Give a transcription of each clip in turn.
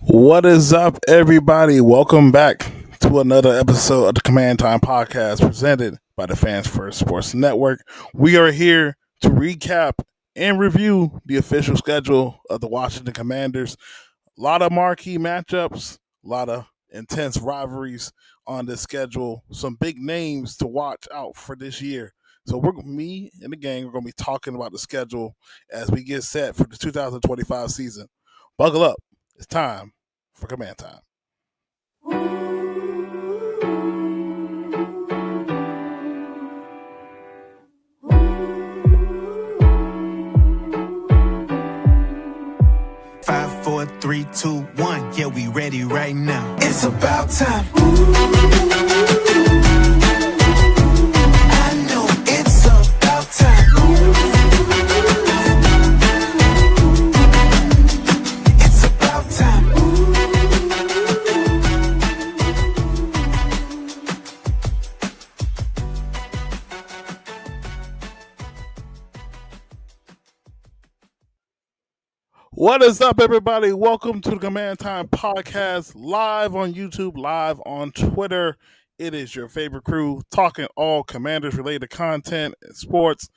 What is up, everybody? Welcome back to another episode of the Command Time Podcast presented by the Fans First Sports Network. We are here to recap and review the official schedule of the Washington Commanders. A lot of marquee matchups, a lot of intense rivalries on this schedule, some big names to watch out for this year. So me and the gang, we're going to be talking about the schedule as we get set for the 2025 season. Buckle up. It's time for Command Time. 5, 4, 3, 2, 1. Yeah, we ready right now. It's about time. I know it's about time. It's about time. What is up, everybody? Welcome to the Command Time Podcast, live on YouTube, live on Twitter. It is your favorite crew talking all Commanders related content, sports,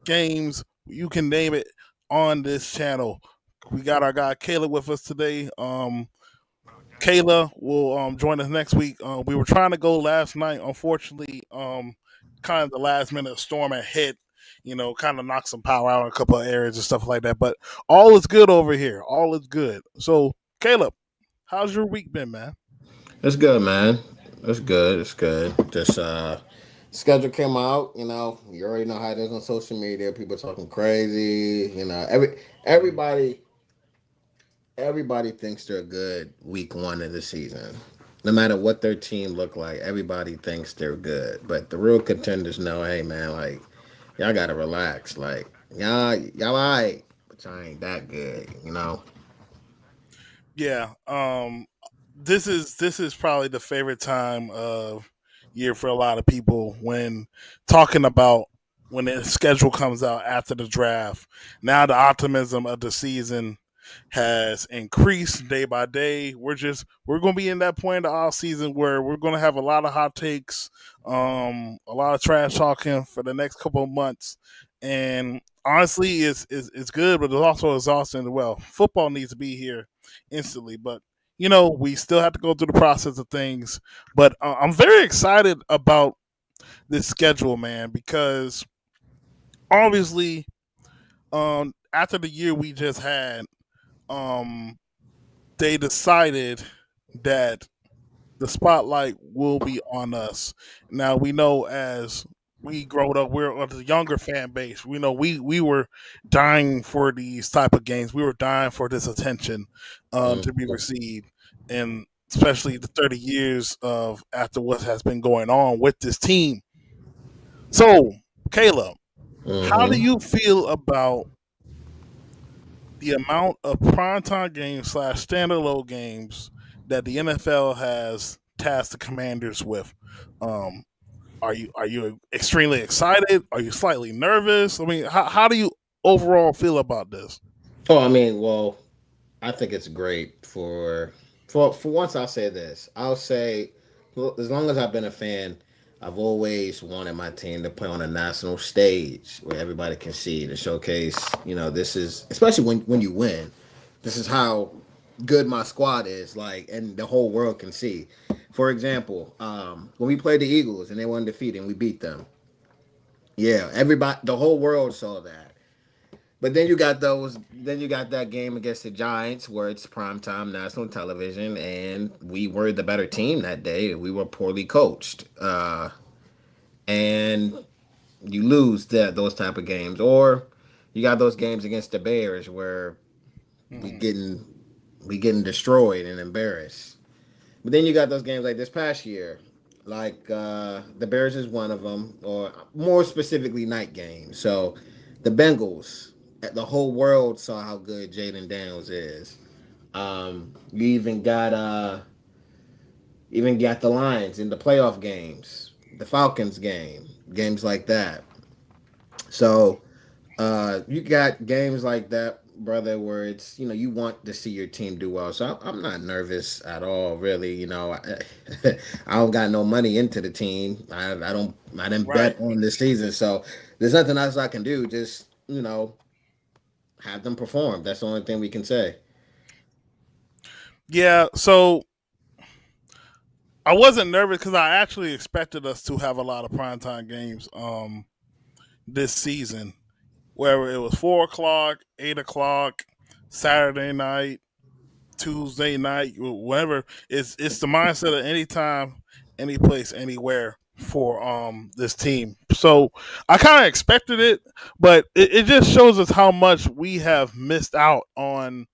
games, you can name it on this channel. We got our guy Kayla with us today. Kayla will join us next week. We were trying to go last night. Unfortunately, kind of the last minute storm had hit, kind of knocked some power out in a couple of areas and stuff like that. But all is good over here. All is good. So, Caleb, how's your week been, man? It's good, man. It's good. It's good. Just schedule came out. You already know how it is on social media. People talking crazy. Everybody thinks they're good week one of the season. No matter what their team look like, everybody thinks they're good. But the real contenders know, hey man, like y'all gotta relax. Like y'all alright, but y'all ain't that good. Yeah. This is probably the favorite time of year for a lot of people when talking about when the schedule comes out after the draft. Now the optimism of the season has increased day by day. We're going to be in that point in the off season where we're going to have a lot of hot takes, a lot of trash talking for the next couple of months, and honestly, it's good, but it's also exhausting as well. Football needs to be here instantly, but we still have to go through the process of things. But I'm very excited about this schedule, man, because obviously, after the year we just had, they decided that the spotlight will be on us. Now we know as we grow up, we're the younger fan base. We know we were dying for these type of games. We were dying for this attention to be received, and especially the 30 years of after what has been going on with this team. So, Caleb, how do you feel about the amount of primetime games / standalone games that the NFL has tasked the Commanders with? Are you extremely excited? Are you slightly nervous? I mean, how do you overall feel about this? Oh, I mean, well, I think it's great for once. I'll say this. I'll say, well, as long as I've been a fan, I've always wanted my team to play on a national stage where everybody can see to showcase. This is especially when you win. This is how good my squad is, like, and the whole world can see. For example, when we played the Eagles and they were undefeated and we beat them, yeah, everybody, the whole world saw that. But then you got those. Then you got that game against the Giants, where it's primetime national television, and we were the better team that day. We were poorly coached, and you lose those type of games. Or you got those games against the Bears where we Mm-hmm. getting we getting destroyed and embarrassed. But then you got those games like this past year, like the Bears is one of them, or more specifically, night games. So the Bengals, the whole world saw how good Jaden Daniels is. You even got the Lions in the playoff games, the Falcons games like that. So you got games like that brother, where it's you want to see your team do well. So I'm not nervous at all, really. I don't got no money into the team. I didn't Right. bet on this season, so there's nothing else I can do. Just have them perform. That's the only thing we can say. Yeah. So I wasn't nervous because I actually expected us to have a lot of primetime games this season, where it was 4 o'clock, 8 o'clock, Saturday night, Tuesday night, whatever. It's the mindset of anytime, any place, anywhere for this team. So I kind of expected it, but it just shows us how much we have missed out on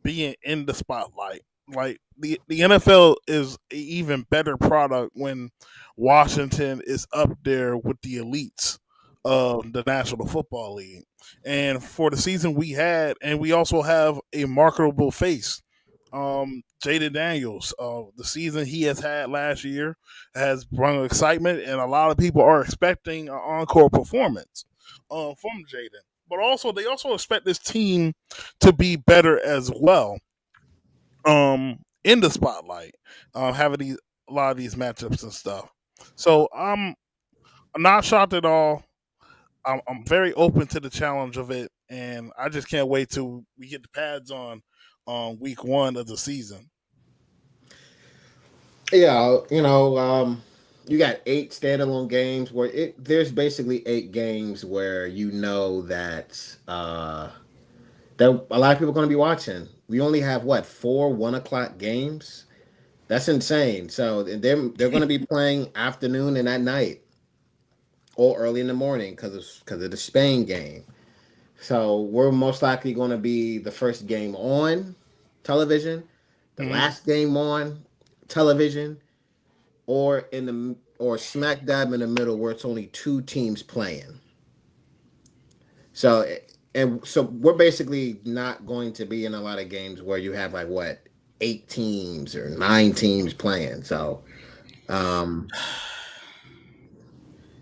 being in the spotlight. Like the NFL is an even better product when Washington is up there with the elites of the National Football League. And for the season we had, and we also have a marketable face. Jaden Daniels, the season he has had last year has brought excitement, and a lot of people are expecting an encore performance from Jaden. But also, they also expect this team to be better as well in the spotlight, having a lot of these matchups and stuff. So I'm not shocked at all. I'm very open to the challenge of it, and I just can't wait till we get the pads on week one of the season. Yeah, you got eight standalone games where there's basically eight games where that that a lot of people are going to be watching. We only have what, four 1 o'clock games. That's insane. So they're going to be playing afternoon and at night or early in the morning because of the Spain game. So we're most likely going to be the first game on television, the Hmm. last game on television, or smack dab in the middle where it's only two teams playing. So so we're basically not going to be in a lot of games where you have like what, 8 teams or 9 teams playing. So um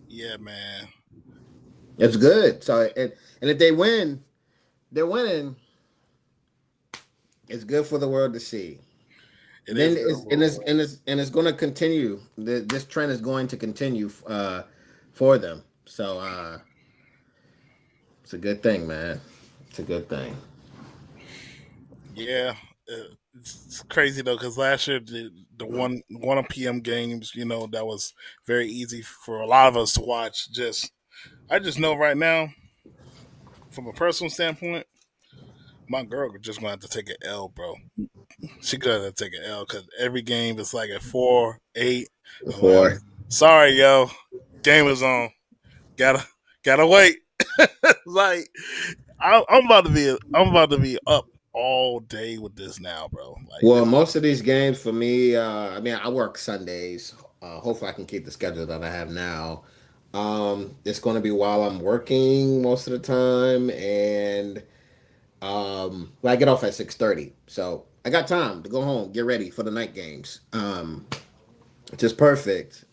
Yeah, man, it's good. So and if they win, they're winning. It's good for the world to see. it Then is good it's for the world. and it's going to continue. This trend is going to continue for them. So it's a good thing, man. It's a good thing. Yeah, it's crazy though because last year the one p.m. games, that was very easy for a lot of us to watch. Just I just know right now, from a personal standpoint, my girl just gonna have to take an L, bro. She gonna have to take an L because every game is like at 4, 8. I'm like, For sorry, yo, game is on. Gotta gotta wait. Like I'm about to be up all day with this now, bro. Like Well, this. most of these games for me, I mean, I work Sundays. Hopefully, I can keep the schedule that I have now. It's going to be while I'm working most of the time, and well, I get off at 6:30, so I got time to go home, get ready for the night games. Just perfect.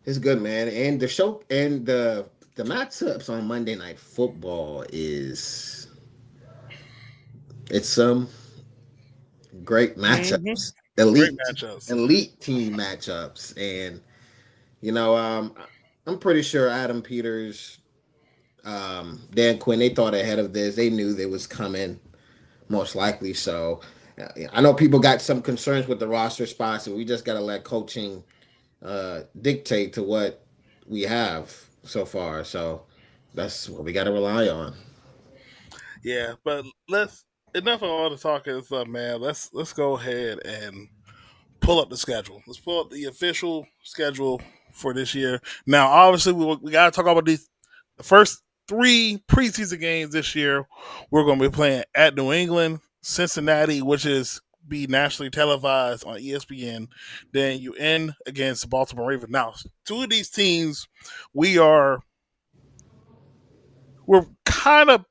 It's good, man. And the show and the matchups on Monday Night Football is it's some great Hmm. matchups, Great matchups. elite team matchups, and you know, I'm pretty sure Adam Peters, Dan Quinn, they thought ahead of this. They knew they was coming, most likely. So, I know people got some concerns with the roster spots, and we just got to let coaching dictate to what we have so far. So, that's what we got to rely on. Yeah, but let's enough of all the talking and stuff, man. Let's go ahead and pull up the schedule. Let's pull up the official schedule for this year. Now, obviously, we got to talk about these the first three preseason games this year. We're going to be playing at New England, Cincinnati, which is be nationally televised on ESPN. Then you end against the Baltimore Ravens. Now, two of these teams, we are we're kind of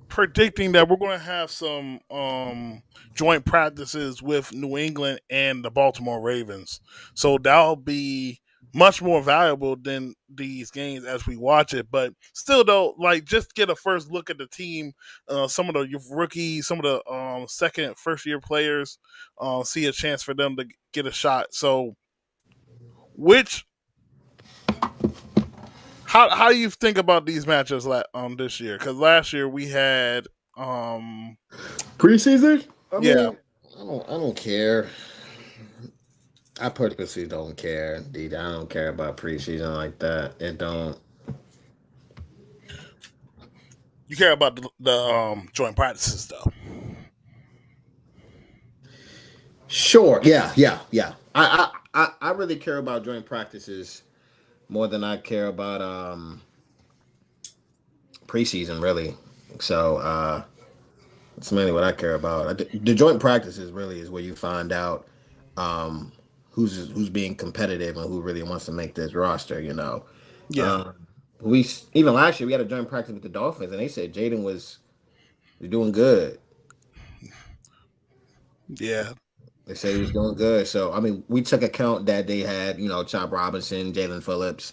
predicting that we're going to have some joint practices with New England and the Baltimore Ravens. So that'll be much more valuable than these games as we watch it. But still, though, like just get a first look at the team, some of the rookies, some of the second, first year players, see a chance for them to get a shot. So, which how do you think about these matches this year? Because last year we had um Preseason? I yeah mean, I don't care. I purposely don't care. Indeed, I don't care about preseason like that. It don't. you care about the joint practices though. Sure. Yeah. Yeah. Yeah. I really care about joint practices more than I care about preseason. Really. So it's mainly what I care about. The joint practices really is where you find out um, who's being competitive and who really wants to make this roster. Yeah, Um, we even last year we had a joint practice with the Dolphins, and they said Jaden was doing good. yeah, They said he was doing good. So I mean, we took account that they had Chop Robinson, Jalen Phillips.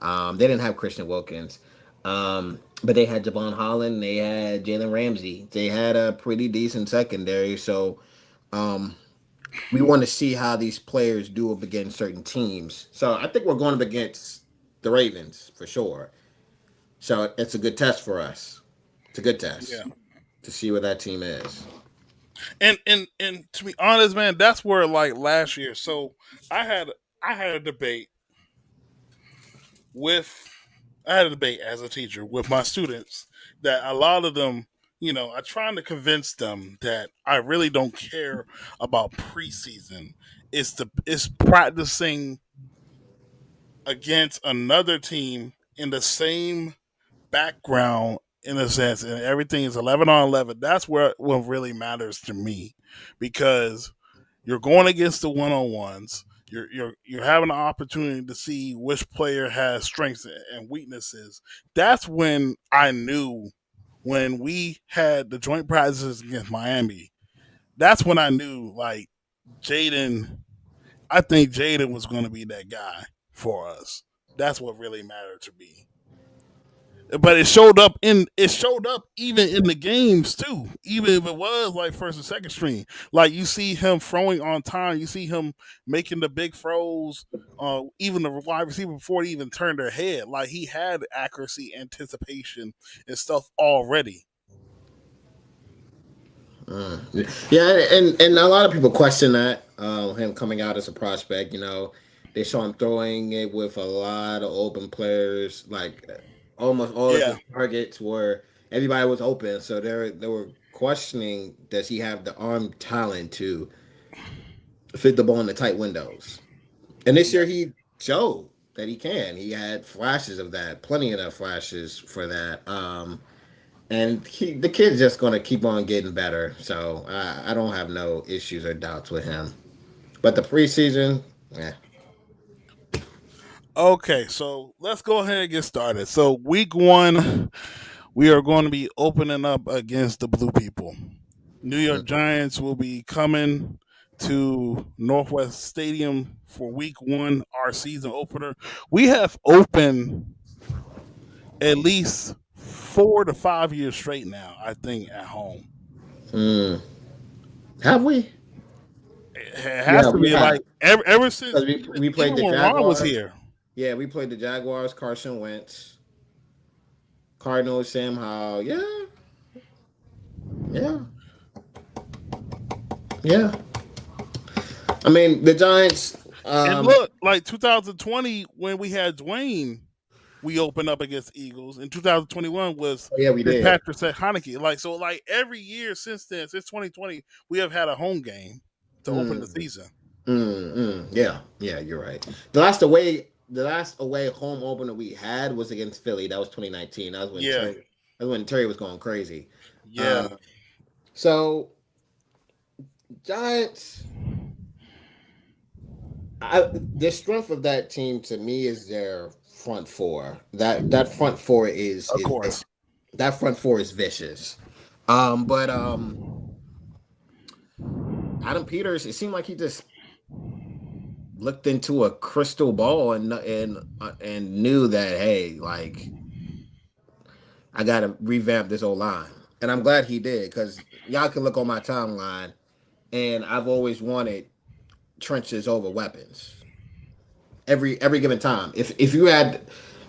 They didn't have Christian Wilkins, but they had Javon Holland. They had Jalen Ramsey. They had a pretty decent secondary. So um, we want to see how these players do up against certain teams. So I think we're going up against the Ravens for sure. So it's a good test for us. It's a good yeah. test to see where that team is. And to be honest, man, that's where like last year. So I had I had a debate with I had a debate as a teacher with my students that a lot of them, I'm trying to convince them that I really don't care about preseason. It's practicing against another team in the same background in a sense, and everything is 11 on 11. That's where what really matters to me, because you're going against the one on ones. You're having an opportunity to see which player has strengths and weaknesses. That's when I knew, when we had the joint practices against Miami. That's when I knew, like, Jaden. I think Jaden was going to be that guy for us. That's what really mattered to me. But it showed up even in the games too. Even if it was like first and second string, like you see him throwing on time, you see him making the big throws. Even the wide receiver before they even turned their head, like he had accuracy, anticipation, and stuff already. Yeah, and a lot of people question that him coming out as a prospect. They saw him throwing it with a lot of open players. Like almost all of Yeah. his targets were everybody was open. So they were questioning, does he have the arm talent to fit the ball in the tight windows? And this year Yeah. he showed that he can. He had flashes of that, plenty of flashes for that. And the kid's just going to keep on getting better. So I don't have no issues or doubts with him. But the preseason, yeah. Okay, so let's go ahead and get started. So week one, we are going to be opening up against the Blue People. New York Giants will be coming to Northwest Stadium for week one, our season opener. We have opened at least 4 to 5 years straight now, I think, at home. Mm. Have we? It has Yeah, to we be have. like ever since, Because we played even the when Ron was Jaguars. here. Yeah, we played the Jaguars, Carson Wentz, Cardinals, Sam Howell. Yeah, yeah, yeah. I mean, the Giants. And look, like 2020, when we had Dwayne, we opened up against Eagles. In 2021 was Oh, yeah, we did. Fitzpatrick said Heineke. Like so, like every year since then, since 2020, we have had a home game to open the Mm, season. yeah, yeah, you're right. The last away home opener we had was against Philly. That was 2019. Yeah, That was when Terry was going crazy. yeah. Uh, so Giants, the strength of that team to me is their front four. That front four Of course. that front four is vicious. But Adam Peters, it seemed like he just looked into a crystal ball and knew that, hey, like I gotta revamp this old line. And I'm glad he did, because y'all can look on my timeline, and I've always wanted trenches over weapons. Every given time. If you had,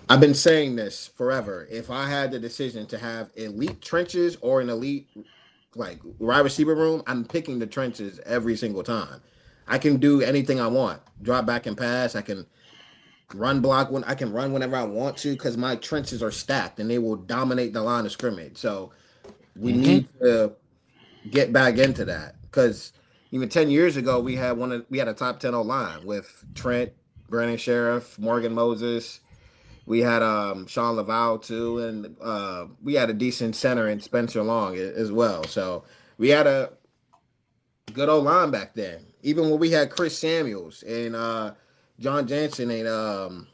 I've been saying this forever. If I had the decision to have elite trenches or an elite like wide receiver room, I'm picking the trenches every single time. I can do anything I want. Drop back and pass. I can run block when I can run whenever I want to, because my trenches are stacked and they will dominate the line of scrimmage. So we Hmm. need to get back into that, because even 10 years ago we had a top 10 O line with Trent, Brandon Sheriff, Morgan Moses. We had Sean Laval too, and we had a decent center in Spencer Long as well. So we had a good old line back then. Even when we had Chris Samuels and John Jansen and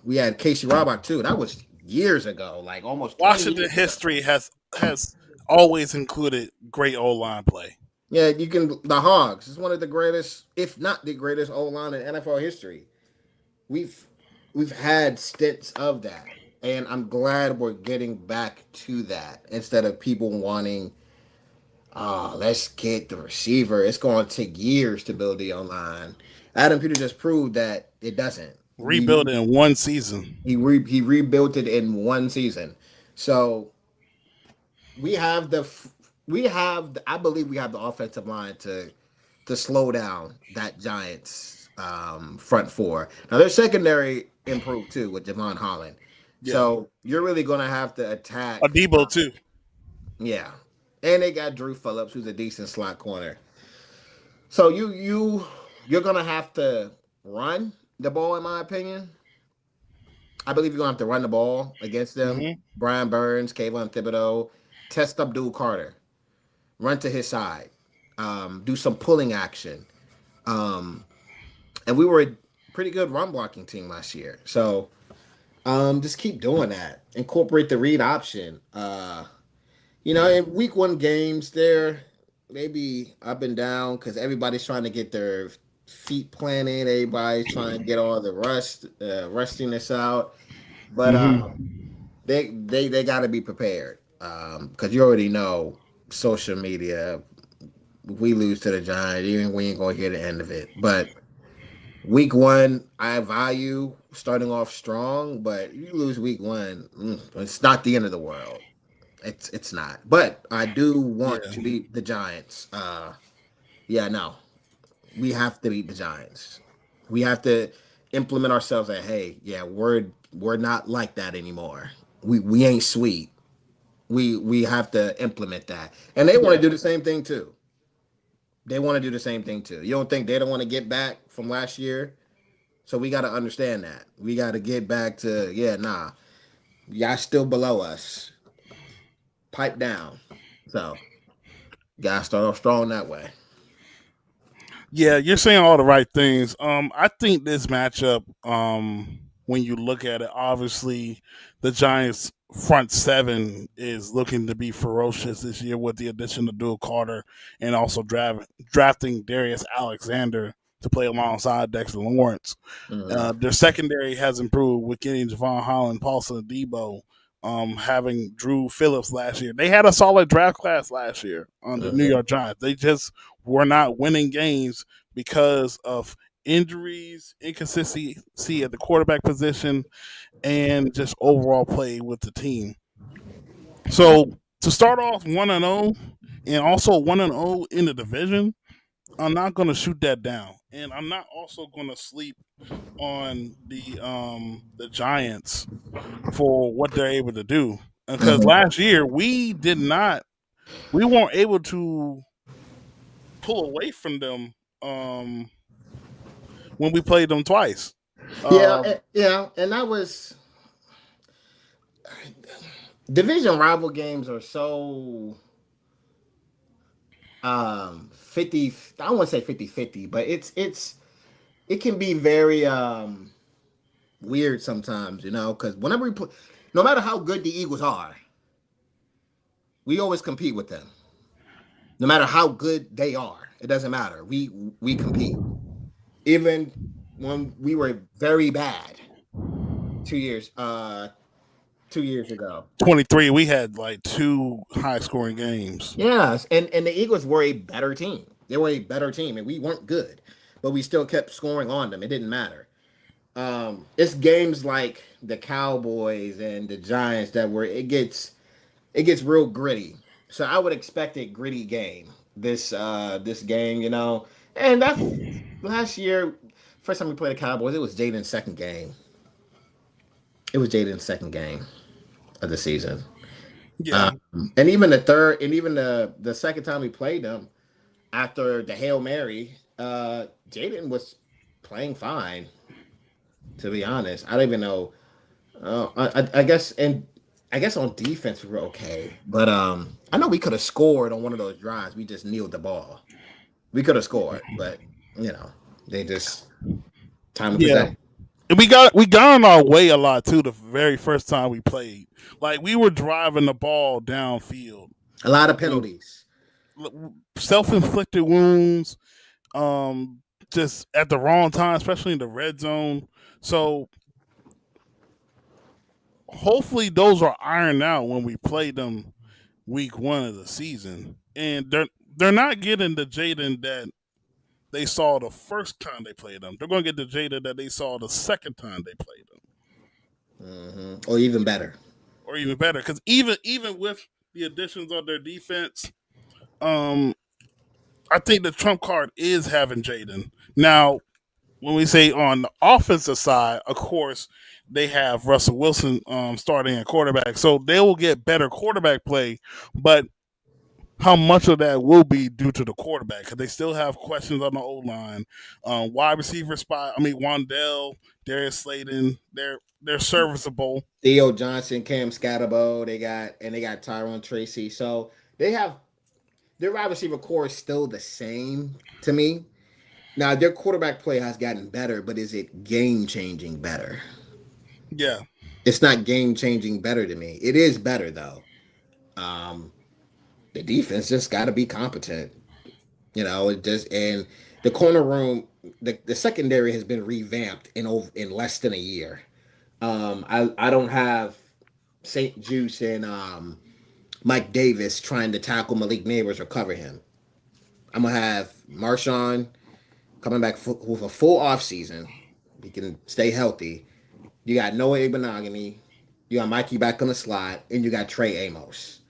we had Casey Robach too. That was years ago, like almost 20 Washington years ago. history has always included great O line play. Yeah, you can. The Hogs is one of the greatest, if not the greatest, O line in NFL history. We've we've had stints of that, and I'm glad we're getting back to that instead of people wanting. Oh, let's get the receiver. It's going to take years to build the O line. Adam Peter just proved that it doesn't. Rebuild in one season. He rebuilt it in one season. So we have I believe we have the offensive line to slow down that Giants front four. Now their secondary improved too with Javon Holland. Yeah, So you're really gonna have to attack. Adebo too. Yeah, and they got Drew Phillips, who's a decent slot corner. So you're gonna have to run the ball, in my opinion. I believe you're gonna have to run the ball against them. Hmm. Brian Burns, Kayvon Thibodeau, test Abdul Carter, run to his side, do some pulling action. Um, and we were a pretty good run blocking team last year. So just keep doing that. Incorporate the read option. In week one games, there maybe up and down because everybody's trying to get their feet planted. Everybody's trying to get all the rustiness out. But Hmm. they got to be prepared because you already know social media. If we lose to the Giants, even we ain't gonna hear the end of it. But week one, I value starting off strong, but you lose week one, it's not the end of the world. It's not. But I do want Yeah, to beat the Giants. Yeah, no, we have to beat the Giants. We have to implement ourselves that, hey, yeah, we're not like that anymore. We ain't sweet. We have to implement that, and they want yeah, to do the same thing too. They want to do the same thing too. You don't think they don't want to get back from last year? So we got to understand that. We got to get back to, yeah, nah, y'all still below us. Pipe down. So gotta start off strong that way. yeah. You're saying all the right things. I think this matchup, when you look at it, obviously the Giants' front seven is looking to be ferocious this year with the addition of Dual Carter and also drafting Darius Alexander to play alongside Dexter Lawrence. Hmm. Their secondary has improved with getting Javon Holland, Paulson Debo, having Drew Phillips last year. They had a solid draft class last year on the New Hmm. York Giants. They just were not winning games because of injuries, inconsistency at the quarterback position, and just overall play with the team. So to start off 1-0 and also 1-0 in the division, I'm not going to shoot that down. And I'm not also going to sleep on the Giants for what they're able to do. Because Hmm. last year we weren't able to pull away from them when we played them twice. Yeah, Um, yeah, and that was division rival games are so 50. I don't want to say 50-50, but it can be very weird sometimes, because whenever we play, no matter how good the Eagles are, we always compete with them. No matter how good they are, it doesn't matter. We compete. Even when we were very bad 2 years, 2 years ago. 23, we had like two high scoring games. Yes, and the Eagles were a better team. They were a better team, and we weren't good, but we still kept scoring on them. It didn't matter. It's games like the Cowboys and the Giants that where it gets real gritty. So I would expect a gritty game. This game, and that's last year. First time we played the Cowboys, it was Jaden's second game. It was Jaden's second game of the season. Yeah, And even the third, and even the second time we played them after the Hail Mary, Jaden was playing fine. To be honest, I don't even know. I guess, and I guess on defense we were okay, but I know we could have scored on one of those drives. We just kneeled the ball. We could have scored, but you know they just time to yeah. possession. And we got on our way a lot too. The very first time we played, like we were driving the ball downfield, A lot of and penalties. self inflicted wounds, um, just at the wrong time, especially in the red zone. So hopefully those are ironed out when we play them week one of the season, and they're not getting the Jaden that they saw the first time they played them. They're going to get the Jaden that they saw the second time they played them, Or even better. or even better. Because even with the additions on their defense, um, I think the trump card is having Jaden. Now, when we say on the offensive side, of course, they have Russell Wilson starting at quarterback, so they will get better quarterback play. But how much of that will be due to the quarterback? Because they still have questions on the O line, wide receiver spot. I mean, Wandell, Darius Slayton, they're serviceable. Theo Johnson, Cam Scatterbo, they got Tyrone Tracy. So they have their wide receiver core is still the same to me. Now their quarterback play has gotten better, but is it game changing better? Yeah, It's not game changing better to me. It is better though. Um, the defense just got to be competent. It just and the corner room, the secondary has been revamped in less than a year. I don't have St. Juice and Mike Davis trying to tackle Malik Neighbors or cover him. I'm gonna have Marshawn coming back with a full off season. He can stay healthy. You got Noah Ibenogany. You got Mikey back on the slot, and you got Trey Amos.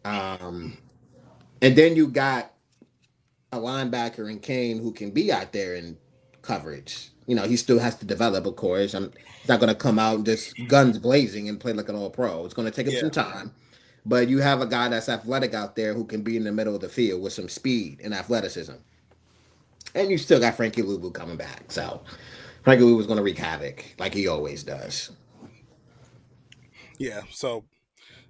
Um, and then you got a linebacker in Kane who can be out there in coverage. He still has to develop, of course. He's not going to come out and just guns blazing and play like an all pro. It's going to take him yeah, some time. But you have a guy that's athletic out there who can be in the middle of the field with some speed and athleticism. And you still got Frankie Luvu coming back. So Frankie Luvu's going to wreak havoc like he always does. yeah. So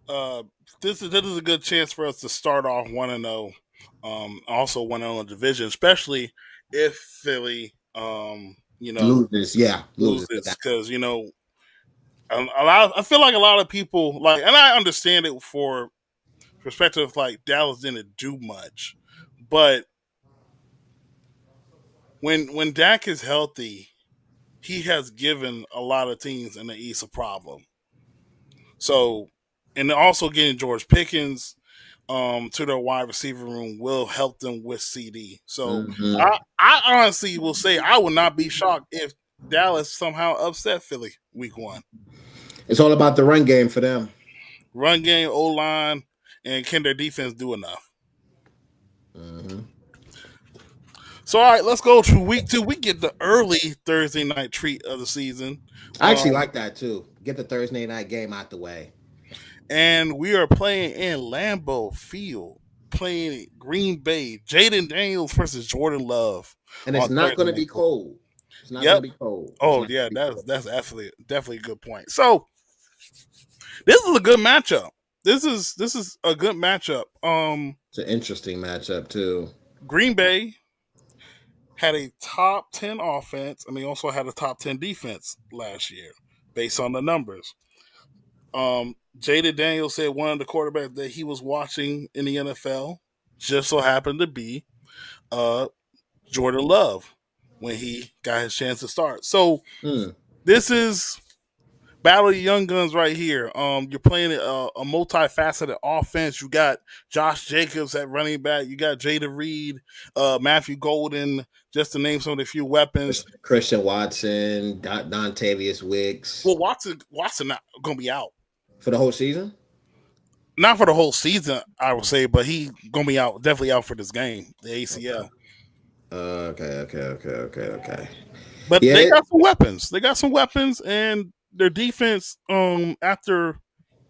uh, this is a good chance for us to start off 1-0. Also 1-0 in division, especially if Philly, Loses, yeah, loses with loses, that. because a lot. I feel like a lot of people like, and I understand it for perspective. Like Dallas didn't do much, but when Dak is healthy, he has given a lot of teams in the East a problem. So, and also getting George Pickens to their wide receiver room will help them with CD. So, Hmm. I honestly will say I would not be shocked if Dallas somehow upset Philly week one. It's all about the run game for them. Run game, O line, and can their defense do enough? Hmm. So, all right, let's go to week two. We get the early Thursday night treat of the season. I actually Um, like that too. Get the Thursday night game out the way. and we are playing in Lambeau Field, playing Green Bay. Jaden Daniels versus Jordan Love And it's on not Thursday going to night be football. cold. It's not going Yep. to be cold. It's Oh not yeah, going to be that's cold. that's definitely a good point. So this is a good matchup. This is a good matchup. It's an interesting matchup too. Green Bay had a top 10 offense, and they also had a top 10 defense last year, based on the numbers. Jada Daniels said one of the quarterbacks that he was watching in the NFL just so happened to be uh, Jordan Love. when he got his chance to start. So Mm. this is battle of young guns right here. You're playing a multifaceted offense. You got Josh Jacobs at running back. You got Jada Reed, Matthew Golden, just to name some of the few weapons. Christian Watson, Dontavius Wicks Well, Watson not gonna be out. for the whole season. Not for the whole season, I would say, but he gonna be out, definitely out for this game, the Okay. ACL. Okay. But Yeah, they got some weapons. They got some weapons, and their defense. After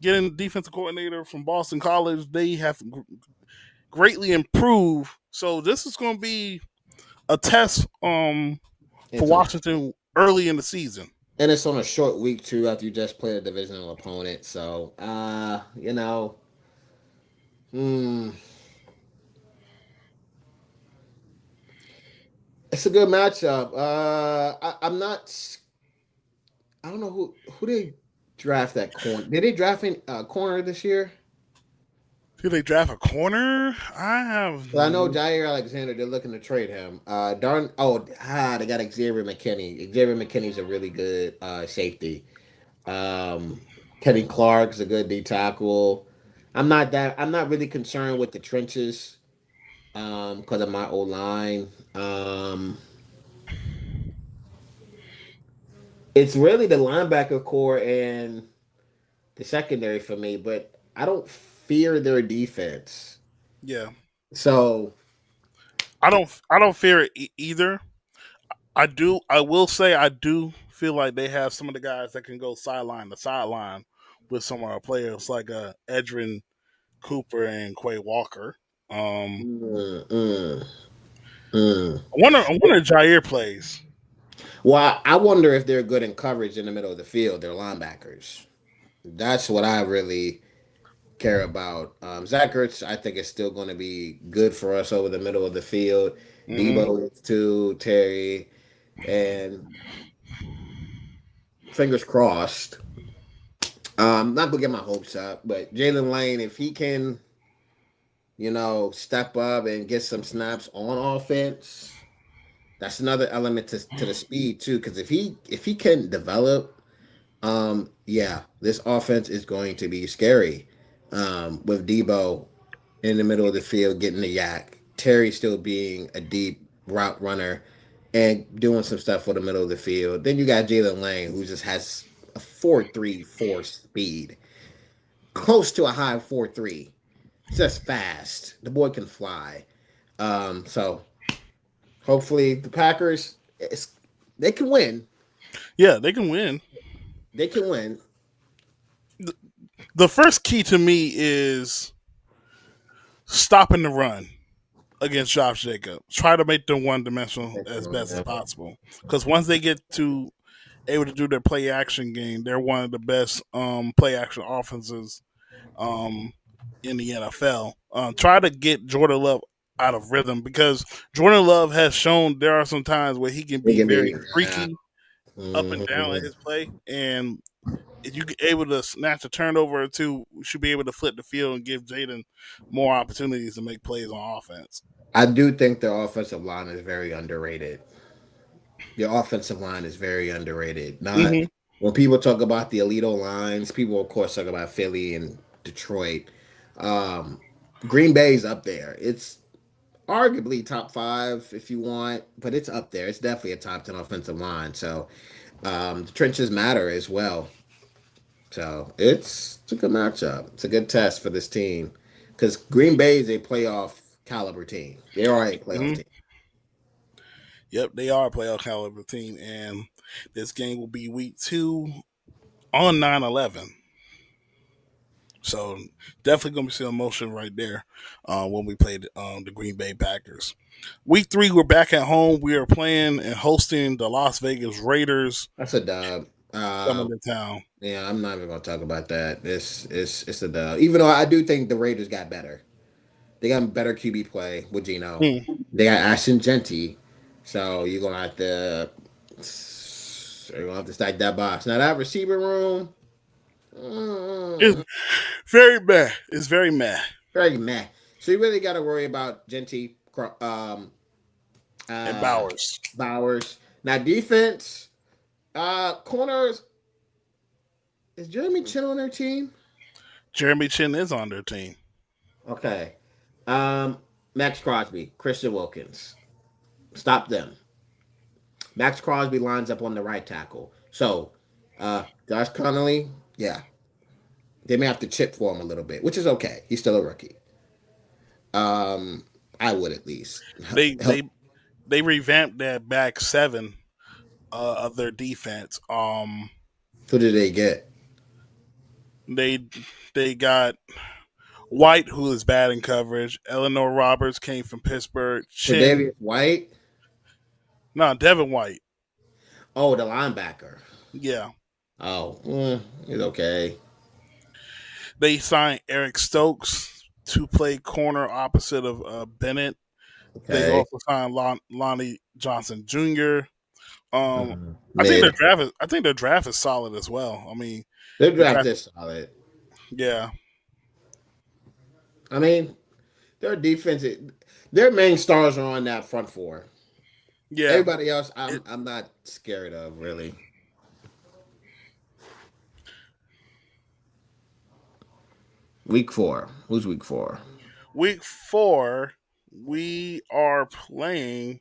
getting defensive coordinator from Boston College, they have greatly improved. So this is going to be a test for it's on, Washington early in the season. and it's on a short week too after you just played a divisional opponent. So, hmm, it's a good matchup. I'm not. I don't know who they draft that corner. Did they draft a corner this year? Did they draft a corner? I have. Well, I know Jair Alexander. They're looking to trade him. Darn. Oh, they got Xavier McKinney. Xavier McKinney's a really good safety. Um, Kenny Clark's a good D tackle. I'm not really concerned with the trenches because of my old line. It's really the linebacker core and the secondary for me, but I don't fear their defense. Yeah, So I don't fear it either. I do. I will say I do feel like they have some of the guys that can go sideline to sideline with some of our players like Edrin Cooper and Quay Walker. mm, mm, mm. I wonder if Jair plays. Well, I wonder if they're good in coverage in the middle of the field. They're linebackers. That's what I really care about. Zach Ertz, I think, is still going to be good for us over the middle of the field. Hmm. Debo is too, Terry, and fingers crossed. Not gonna get my hopes up, but Jalen Lane, if he can, step up and get some snaps on offense, that's another element to the speed too. Because if he can develop, yeah, this offense is going to be scary. With Debo in the middle of the field getting the yak, Terry still being a deep route runner and doing some stuff for the middle of the field. Then you got Jalen Lane, who just has a 4.34 speed, close to a high 4.3. Just fast. The boy can fly. So hopefully the Packers, they can win. Yeah, they can win. They can win. The first key to me is stopping the run against Josh Jacobs. Try to make them one dimensional They as can best as win. possible. Because once they get to able to do their play action game, they're one of the best play action offenses um, in the NFL. Try to get Jordan Love out of rhythm because Jordan Love has shown there are some times where he can They be can very be. Yeah. freaky up and down in Mhm. his play, and if you get able to snatch a turnover or two, you should be able to flip the field and give Jaden more opportunities to make plays on offense. I do think their offensive line is very underrated. Their offensive line is very underrated. Not Hmm. when people talk about the elite lines, people of course talk about Philly and Detroit. Um, Green Bay's up there. It's arguably top five if you want, but it's up there. It's definitely a top 10 offensive line. So the trenches matter as well. So it's a good matchup. It's a good test for this team because Green Bay is a playoff caliber team. They are a playoff Hmm. team. Yep, they are a playoff caliber team, and this game will be week 2 on 9/11. So definitely gonna be some emotion right there when we play the Green Bay Packers. Week 3, we're back at home. We are playing and hosting the Las Vegas Raiders That's a dub. coming to town. Yeah, I'm not even gonna talk about that. It's a dub. Even though I do think the Raiders got better. They got better QB play with Gino. Hmm. They got Ashton Genty. So you're gonna have to stack that box. Now that receiver room, It's mm, very meh. It's very meh. very meh. So you really got to worry about Genty, and uh, Bowers. Bowers. Now defense, corners. Is Jeremy Chin on their team? Jeremy Chin is on their team. Okay. Um, Max Crosby, Christian Wilkins. Stop them. Max Crosby lines up on the right tackle. So, Josh Connolly, yeah, they may have to chip for him a little bit, which is okay. He's still a rookie. Um, I would at least They help. they they revamped that back seven of their defense. Who did they get? They they got White, who is bad in coverage. Eleanor Roberts came from Pittsburgh. Chin, Tre'Davious White. no, Devin White. Oh, the linebacker. Yeah, Oh, it's okay. they signed Eric Stokes to play corner opposite of Bennett. They Okay. also signed Lonnie Johnson Jr. Mid. I think their draft is solid as well. I mean, Their the draft draft, is solid. yeah, I mean, their defense, their main stars are on that front four. yeah. Everybody else, It, I'm not scared of really. Week 4. Who's week 4? week 4, we are playing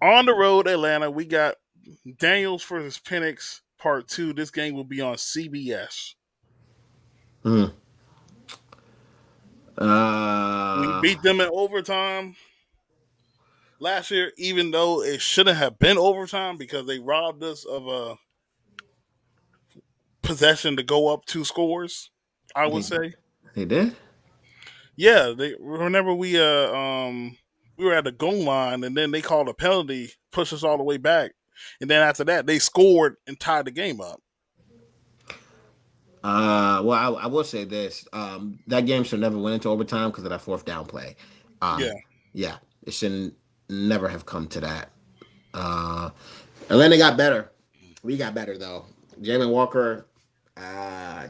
on the road, Atlanta. We got Daniels versus Penix Part 2. This game will be on CBS. Hmm. We beat them in overtime last year, even though it shouldn't have been overtime because they robbed us of a possession to go up 2 scores. I would They, say, they did. yeah. They remember we were at the goal line and then they called a penalty, pushed us all the way back, and then after that they scored and tied the game up. Well, I will say this. That game should never went into overtime because of that fourth down play. Yeah, Yeah, it shouldn't never have come to that. Uh, Atlanta got better. We got better though. Jalen Walker,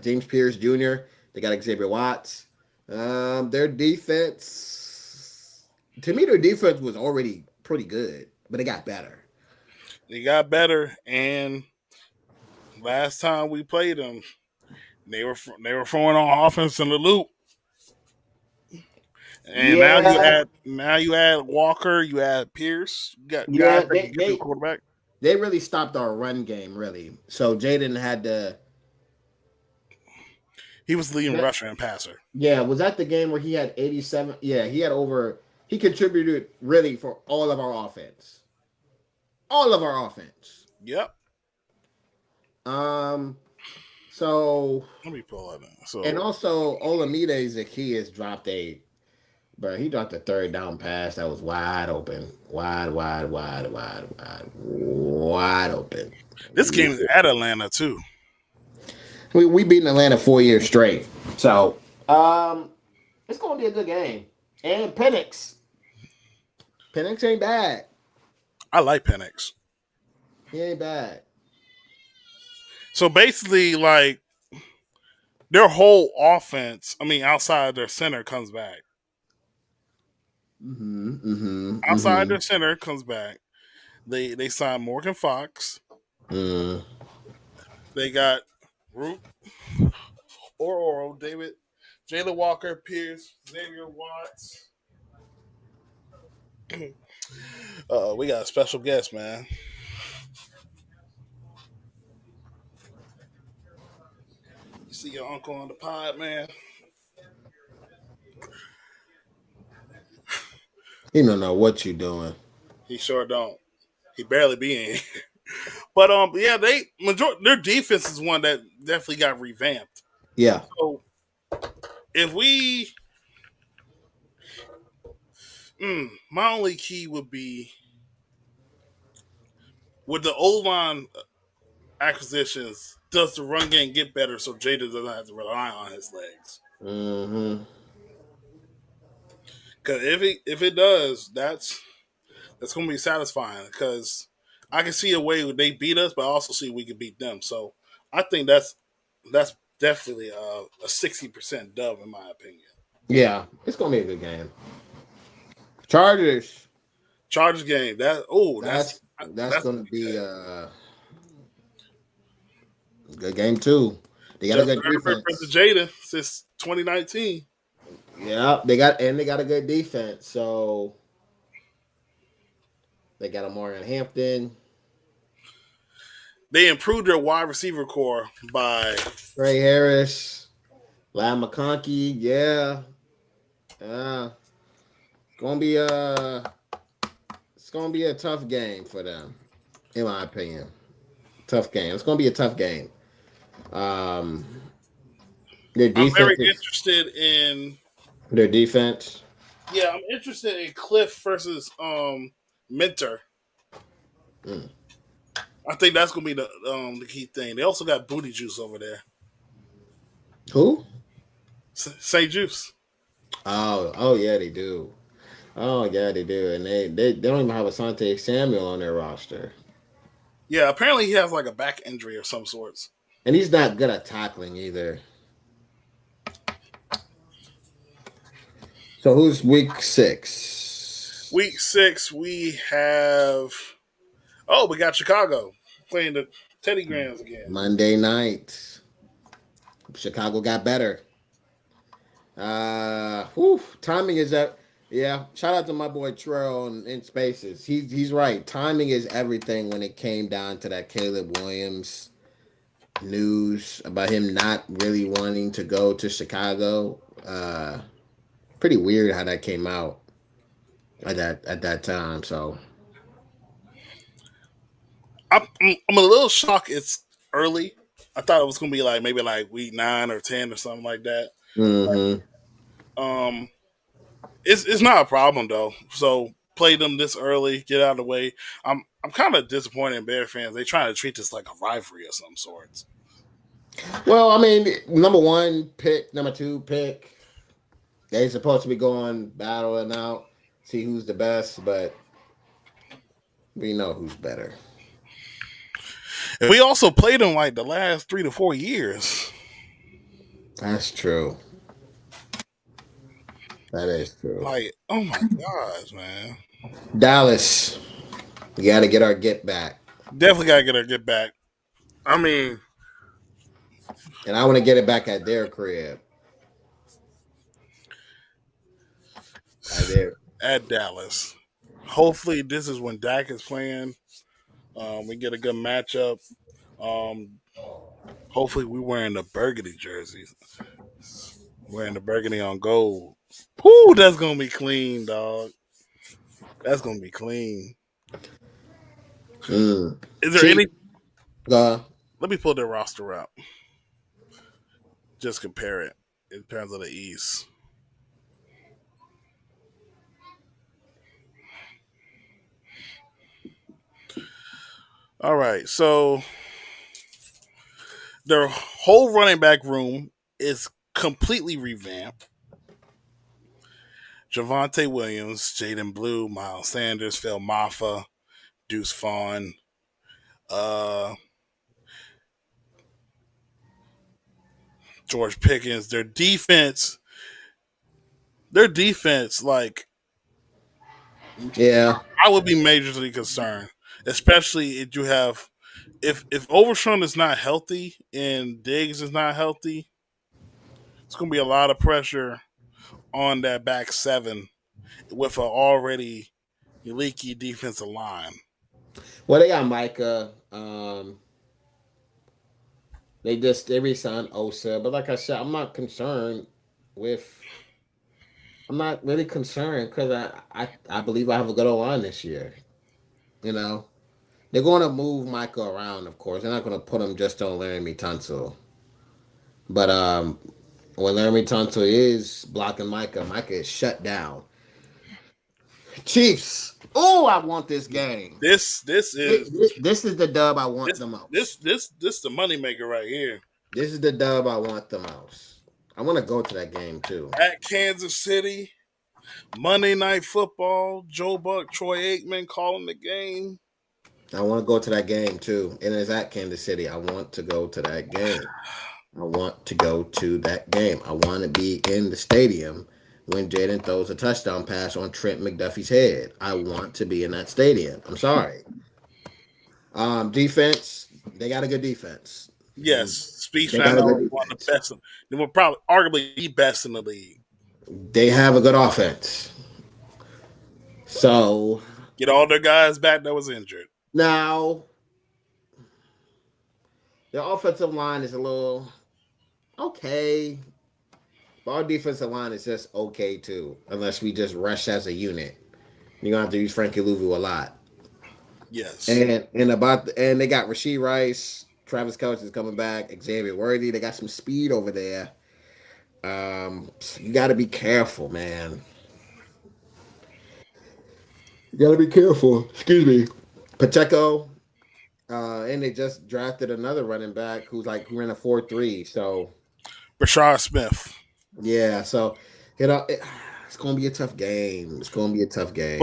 James Pierce Jr. They got Xavier Watts. Their defense, to me, their defense was already pretty good, but it got better. they got better, and last time we played them, they were throwing on offense in the loop. And Yeah, now you add Walker, you add Pierce, you got guys yeah, that can get to the quarterback. they really stopped our run game, really. So Jaden had to. He was leading rusher and passer. Yeah, was that the game where he had 87? Yeah, he had over. He contributed really for all of our offense. All of our offense. Yep. Um. So Let me pull that in. and So also Olamide Zacchaeus dropped a. But he dropped a third down pass that was wide open, wide open. this game is at Atlanta too. We beaten Atlanta 4 years straight, so it's gonna be a good game. And Penix ain't bad. I like Penix. He ain't bad. So basically, like their whole offense, I mean, outside their center comes back. Outside their center comes back. They signed Morgan Fox. Mm. They got Root or Oro, David, Jalen Walker, Pierce, Xavier Watts. We got a special guest, man. You see your uncle on the pod, man. He don't know what you doing. He sure don't. He barely be in. But yeah, their defense is one that definitely got revamped. Yeah, So if we, my only key would be with the O line acquisitions. Does the run game get better so Jada doesn't have to rely on his legs? mm-hmm. Because if it does, that's going to be satisfying. Because I can see a way where they beat us, but I also see we can beat them. So I think that's definitely a 60% dub in my opinion. Yeah, it's gonna be a good game. Chargers. Chargers game. That oh, That's that's gonna be a good game too. They got a Jeff good Herbert versus defense. Jada since 2019. Yeah, they got a good defense. So they got a Morgan Hampton, They improved their wide receiver core by Trey Harris, Lad McConkey. Yeah, uh, it's gonna be a tough game for them, in my opinion. Tough game. It's gonna be a tough game. Um, their I'm very defense is interested in their defense. yeah, I'm interested in Cliff versus Mentor. Mm. I think that's gonna be the key thing. They also got Booty Juice over there. Who? St. Juice. Oh yeah, they do. Oh yeah, they do, and they don't even have Asante Samuel on their roster, Yeah, apparently he has like a back injury of some sorts. and he's not good at tackling either. So who's week 6? Week 6, we have we got Chicago playing the Teddy Grahams again. Monday night. Chicago got better. Timing is that. Yeah, shout out to my boy Trell in Spaces. He's right. Timing is everything when it came down to that Caleb Williams news about him not really wanting to go to Chicago. Pretty weird how that came out at that time. So I'm a little shocked. It's early. I thought it was gonna be like maybe like week 9 or 10 or something like that. hmm Um, it's not a problem though. So play them this early, get out of the way. I'm kind of disappointed in Bear fans. They trying to treat this like a rivalry of some sorts. well, I mean, number 1 pick, number 2 pick, they supposed to be going battling out, see who's the best, but we know who's better. And we also played them like the last 3 to 4 years. That's true. That is true. Like, oh my gosh, man. Dallas, we got to get our get back, Definitely gotta get her get back. I mean, and I want to get it back at their crib. At their at Dallas. Hopefully, this is when Dak is playing. We get a good matchup. Um, hopefully, we wearing the burgundy jerseys. Wearing the burgundy on gold. Whoo, that's gonna be clean, dog. That's gonna be clean. mm. Is there See, any? uh, Let me pull their roster up. Just compare it in terms of the East. All right, so their whole running back room is completely revamped. Javante Williams, Jaden Blue, Miles Sanders, Phil Maffa, Deuce Vaughn, uh, George Pickens. Their defense, like yeah. I would be majorly concerned, especially if you have if Overshown is not healthy and Diggs is not healthy. It's going to be a lot of pressure on that back seven with an already leaky defensive line. Well, they got Micah. They re-signed Osa, but like I said, with. I'm not really concerned because I believe I have a good O line this year. You know, they're going to move Micah around, of course. They're not going to put him just on Laramie Tunsil. But when Laramie Tunsil is blocking Micah, Micah is shut down. Chiefs. Oh, I want this game. This is This is the dub I want the most. this the moneymaker right here. This is the dub I want the most. I want to go to that game too. At Kansas City, Monday Night Football, Joe Buck, Troy Aikman calling the game. I want to go to that game too. And it's at Kansas City. I want to go to that game. I want to go to that game. I want to be in the stadium when Jaden throws a touchdown pass on Trent McDuffie's head. I want to be in that stadium. I'm sorry. Defense, they got a good defense. Yes, Speech They got a good Patel, one of the defense. best. They were probably arguably the best in the league. They have a good offense. So Get all their guys back that was injured. now their offensive line is a little okay. But our defensive line is just okay too, unless we just rush as a unit. You're gonna have to use Frankie Louvu a lot. Yes. And they got Rasheed Rice, Travis Kelce is coming back, Xavier Worthy. They got some speed over there. You got to be careful, man. You got to be careful. Excuse me. Pacheco, and they just drafted another running back who ran a 4.3. So Brashard Smith. yeah, so it's gonna be a tough game. It's gonna be a tough But game.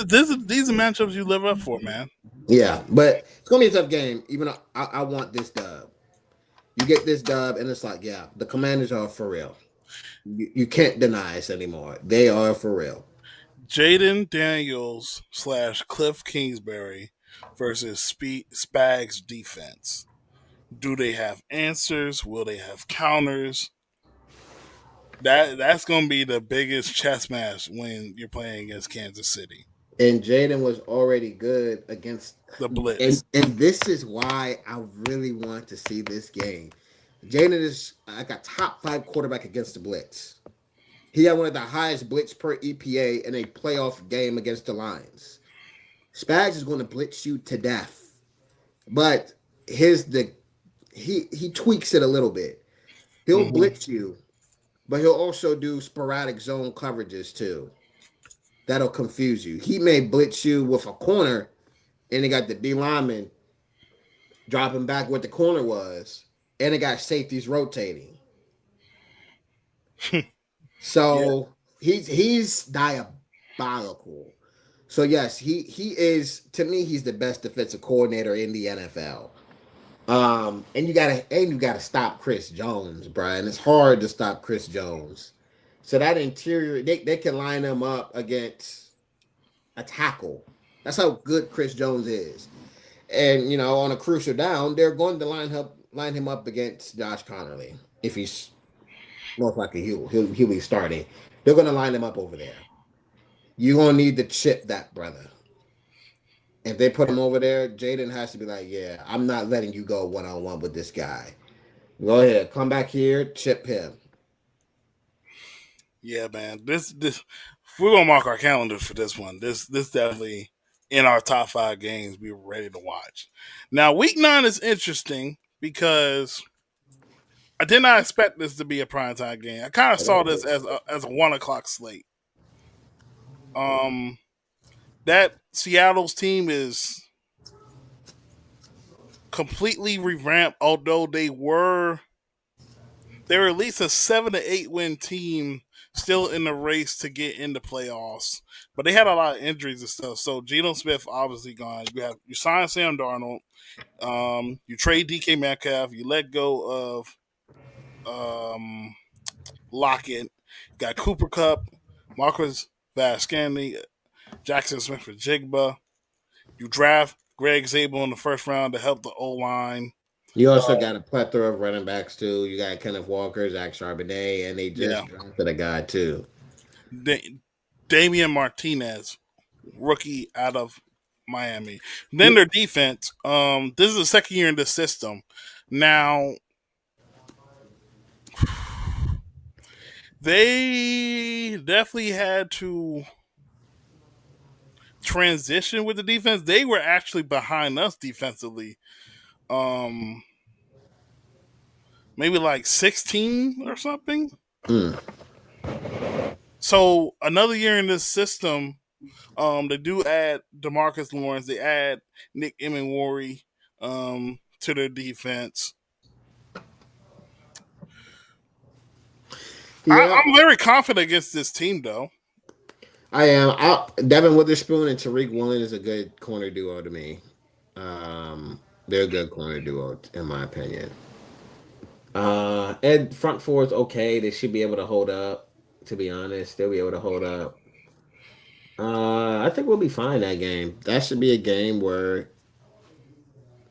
these are matchups you live up for, man. Yeah, but it's gonna be a tough game. Even though I want this dub. You get this dub, and it's like, yeah, the Commanders are for real. You can't deny us anymore. They are for real. Jaden Daniels / Cliff Kingsbury versus Spags defense. Do they have answers? Will they have counters? That's going to be the biggest chess match when you're playing against Kansas City. And Jaden was already good against, The and blitz. this is why I really want to see this game. Jaden is like a top 5 quarterback against the blitz. He had one of the highest blitz per EPA in a playoff game against the Lions. Spags is going to blitz you to death, but he tweaks it a little bit. He'll Mm-hmm. blitz you, but he'll also do sporadic zone coverages too. That'll confuse you. He may blitz you with a corner, and they got the D lineman dropping back what the corner was, and they got safeties rotating. Yeah. So he's diabolical. So yes, he is, to me, he's the best defensive coordinator in the NFL. And you gotta stop Chris Jones, Brian. It's hard to stop Chris Jones. So that interior, they can line him up against a tackle. That's how good Chris Jones is. And on a crucial down, they're going to line him up against Josh Connerly. If he's most likely he'll be starting. They're gonna line him up over there. You're gonna need to chip that brother. If they put him over there, Jaden has to be like, yeah, I'm not letting you go 1-on-1 with this guy. Go ahead, come back here, chip him. Yeah, man. This we're gonna mark our calendars for this one. This definitely in our top 5 games we're ready to watch. Now, week 9 is interesting because I did not expect this to be a primetime game. I kind of saw this as a 1 o'clock slate. Um, that Seattle's team is completely revamped. Although they were at least a 7 to 8 win team, still in the race to get into playoffs. But they had a lot of injuries and stuff. So Geno Smith obviously gone. You sign Sam Darnold. You trade DK Metcalf. You let go of Lockett. Got Cooper Cup, Marcus Vascani, Jackson Smith for Jigba. You draft Greg Zabel in the first round to help the O line. You also got a plethora of running backs too. You got Kenneth Walker, Zach Charbonnet, and they Yeah, just drafted a guy too. Damian Martinez, rookie out of Miami. Then their defense. This is the second year in the system. Now they definitely had to transition with the defense. They were actually behind us defensively. Um, maybe like 16 or something. Mm. So another year in this system. They do add Demarcus Lawrence. They add Nick Emenwari to their defense. Yeah, I'm very confident against this team, though. I am. Devin Witherspoon and Tariq Woolen is a good corner duo to me. They're a good corner duo in my opinion. Ed front four is okay. They should be able to hold up. To be honest, they'll be able to hold up. I think we'll be fine that game. That should be a game where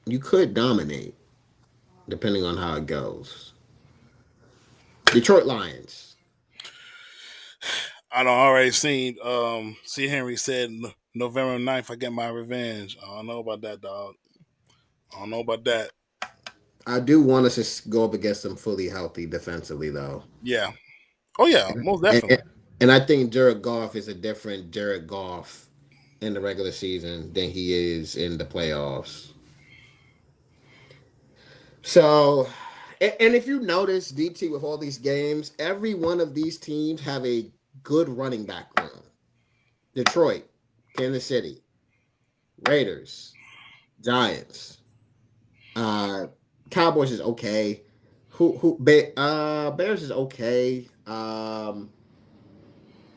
you could dominate, depending on how it goes. Detroit Lions. I don't already seen. C. Henry said November 9th, I get my revenge. I don't know about that, dog. I don't know about that. I do want us to go up against them fully healthy defensively, though. Yeah. Oh yeah, most And, definitely. and, and I think Jared Goff is a different Jared Goff in the regular season than he is in the playoffs. So, and if you notice, DT, with all these games, every one of these teams have a good running back room. Detroit, Kansas City, Raiders, Giants, uh, Cowboys is okay. Bears is okay.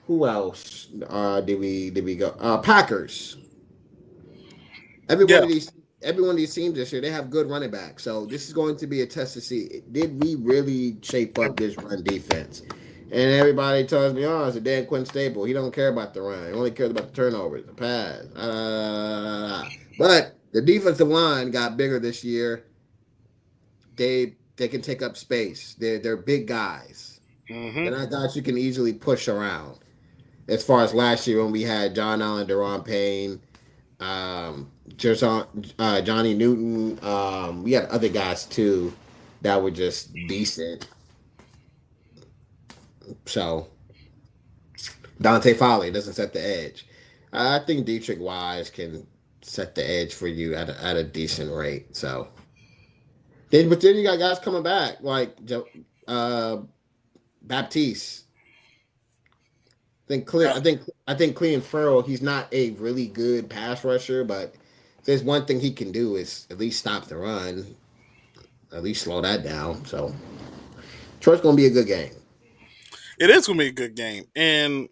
Who else? Did we go? Packers. Every Yeah. one of these every one of these teams this year, they have good running backs. So this is going to be a test to see, did we really shape up this run defense? And everybody tells me, oh, it's a Dan Quinn staple. He don't care about the run. He only cares about the turnovers, the pass. But the defensive line got bigger this year. They can take up space. They're big guys. Hmm. They're not guys you can easily push around. As far as last year when we had John Allen, Deron Payne, just Johnny Newton. We had other guys too that were just decent. So Dante Foley doesn't set the edge. I think Dietrich Wise can set the edge for you at a decent rate. So but then you got guys coming back like uh, Baptiste. I think Clean Farrell. He's not a really good pass rusher, but if there's one thing he can do is at least stop the run, at least slow that down. So Detroit's gonna be a good game. It is gonna be a good game, and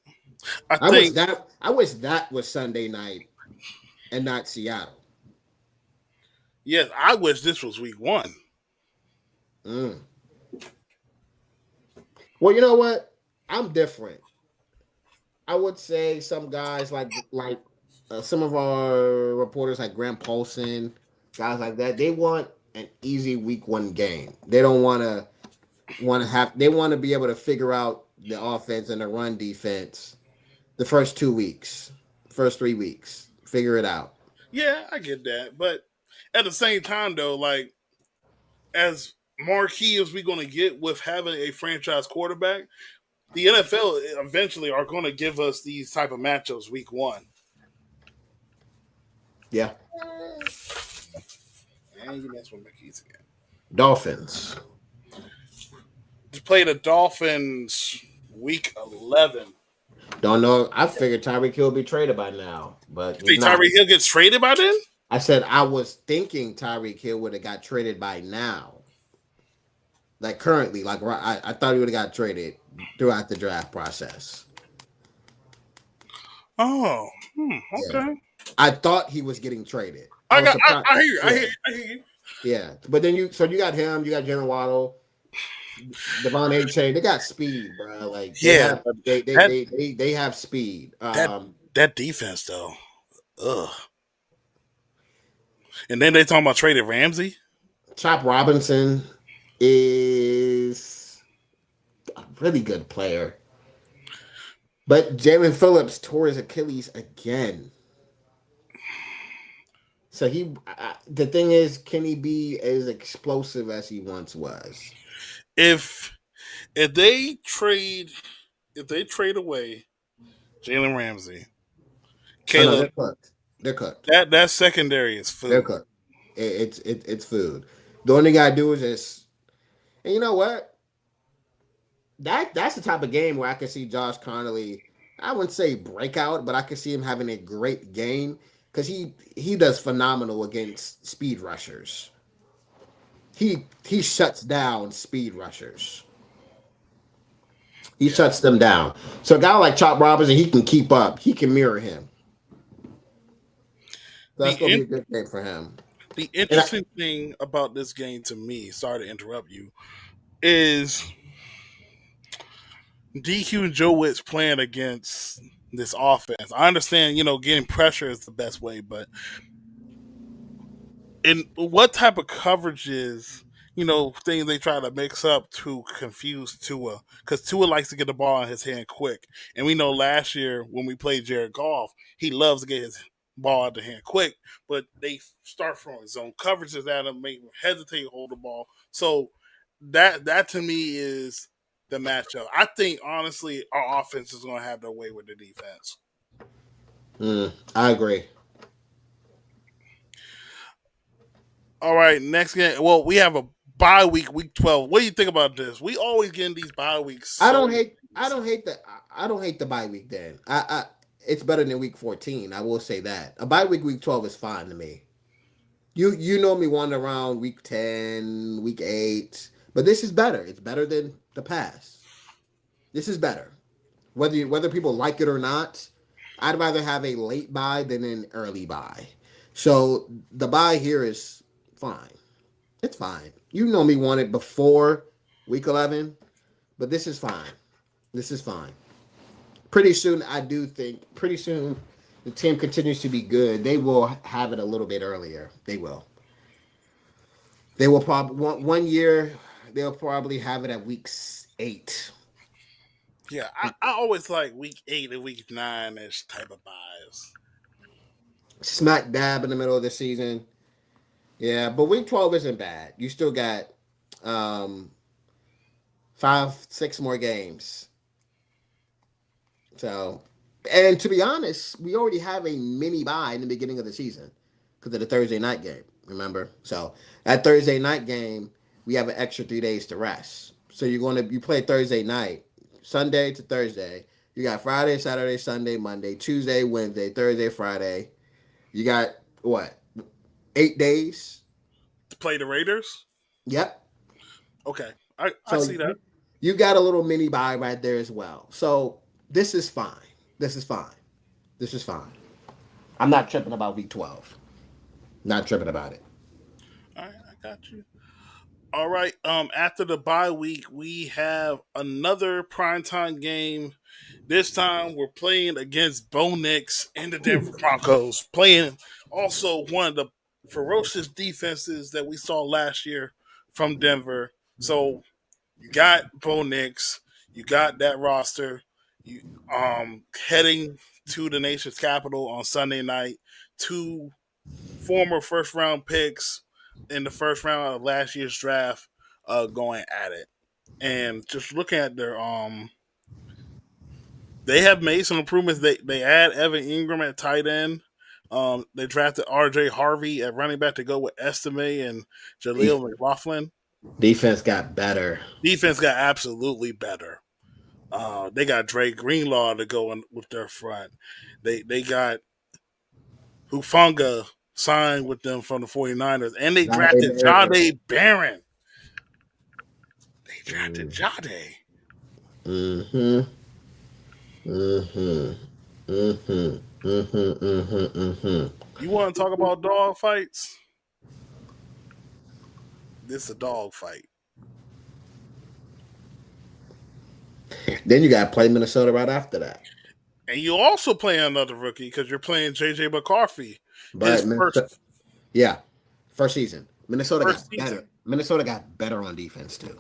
I I wish think that I wish that was Sunday night and not Seattle. yes, I wish this was week one. Mm. Well, you know what? I'm different. I would say some guys like some of our reporters like Graham Paulson, guys like that. They want an easy week one game. They don't want to have. They want to be able to figure out the offense and the run defense the first 2 weeks, first 3 weeks. Figure it out. Yeah, I get that, but at the same time, though, like as marquee as we're gonna get with having a franchise quarterback, the NFL eventually are going to give us these type of matchups week one. Yeah. And you mess with my keys again. Dolphins. Just play the Dolphins week 11. Don't know. I figured Tyreek Hill would be traded by now, but he's Hey, not. Tyreek Hill gets traded by then? I said I was thinking Tyreek Hill would have got traded by now. Like currently, like I thought he would have got traded throughout the draft process. Oh, Yeah. okay. I thought he was getting traded. I I was got. surprised. I hear you. I Yeah. hear you. I hear you. Yeah. But then you got him, you got Jalen Waddle, Devon A. Chain. They got speed, bro. Like they Yeah, have but they they that they they, they have speed. that that defense though. Ugh. And then they talking about trading Ramsey. Chop Robinson is a really good player. But Jalen Phillips tore his Achilles again. So the thing is, can he be as explosive as he once was? If if they trade if they trade away Jalen Ramsey, Oh no, Caleb, they're cooked. They're cooked. that secondary is They're food. cooked. It's food. The only gotta do is just, and you know what? That's the type of game where I can see Josh Connolly. I wouldn't say breakout, but I can see him having a great game because he does phenomenal against speed rushers. He shuts down speed rushers. He Yeah. shuts them down. So a guy like Chop Robinson, he can keep up. He can mirror him. So The that's gonna be in, a good game for him. the And interesting thing about this game to me, sorry to interrupt you, is DQ and Joe Witt's playing against this offense. I understand, getting pressure is the best way, but in what type of coverages, things they try to mix up to confuse Tua, because Tua likes to get the ball in his hand quick, and we know last year when we played Jared Goff, he loves to get his ball out the hand quick, but they start from zone coverages that make him hesitate to hold the ball. So that to me is the matchup. I think honestly, our offense is going to have their way with the defense. I agree. All right, next game. Well, we have a bye week, week 12. What do you think about this? We always get in these bye weeks I so don't hate. I late. don't hate the. I don't hate the bye week. Then it's better than week 14. I will say that a bye week 12 is fine to me. You know me wandering around week 10, week 8, but this is better. It's better than the past. This is better. Whether people like it or not, I'd rather have a late buy than an early buy. So the buy here is fine. It's fine. You know me want it before week 11, but this is fine. This is fine. Pretty soon, I do think, pretty soon, the team continues to be good. They will have it a little bit earlier. They will. They will probably, one year, they'll probably have it at week 8. Yeah, I always like week 8 and week 9 ish type of buys. Smack dab in the middle of the season. Yeah, but week 12 isn't bad. You still got um, 5, 6 more games. So, and to be honest, we already have a mini bye in the beginning of the season because of the Thursday night game. Remember, so that Thursday night game, we have an extra 3 days to rest. So you play Thursday night, Sunday to Thursday. You got Friday, Saturday, Sunday, Monday, Tuesday, Wednesday, Thursday, Friday. You got what? 8 days. To play the Raiders? Yep. Okay, I So see that. you got a little mini bye right there as well. So this is fine. This is fine. This is fine. I'm not tripping about week 12. Not tripping about it. All right, I got you. All right. After the bye week, we have another primetime game. This time we're playing against Bo Nix and the Denver Broncos, playing also one of the ferocious defenses that we saw last year from Denver. So you got Bo Nix, you got that roster, you heading to the nation's capital on Sunday night. Two former first round picks in the first round of last year's draft going at it. And just looking at their they have made some improvements. They add Evan Ingram at tight end. They drafted RJ Harvey at running back to go with Estime and Def- Jaleel McLaughlin. Defense got better. Defense got absolutely better. They got Dre Greenlaw to go in with their front. They got Hufunga signed with them from the 49ers. And they drafted Jade Barron. They drafted Jade. Mm-hmm. Mm-hmm. Mm-hmm. Mm-hmm. Mm-hmm. Mm-hmm. You want to talk about dog fights? This is a dog fight. Then you got to play Minnesota right after that. And you also play another rookie because you're playing JJ McCarthy. But His Minnesota, yeah, first season. Minnesota got first better. season. Minnesota got better on defense too.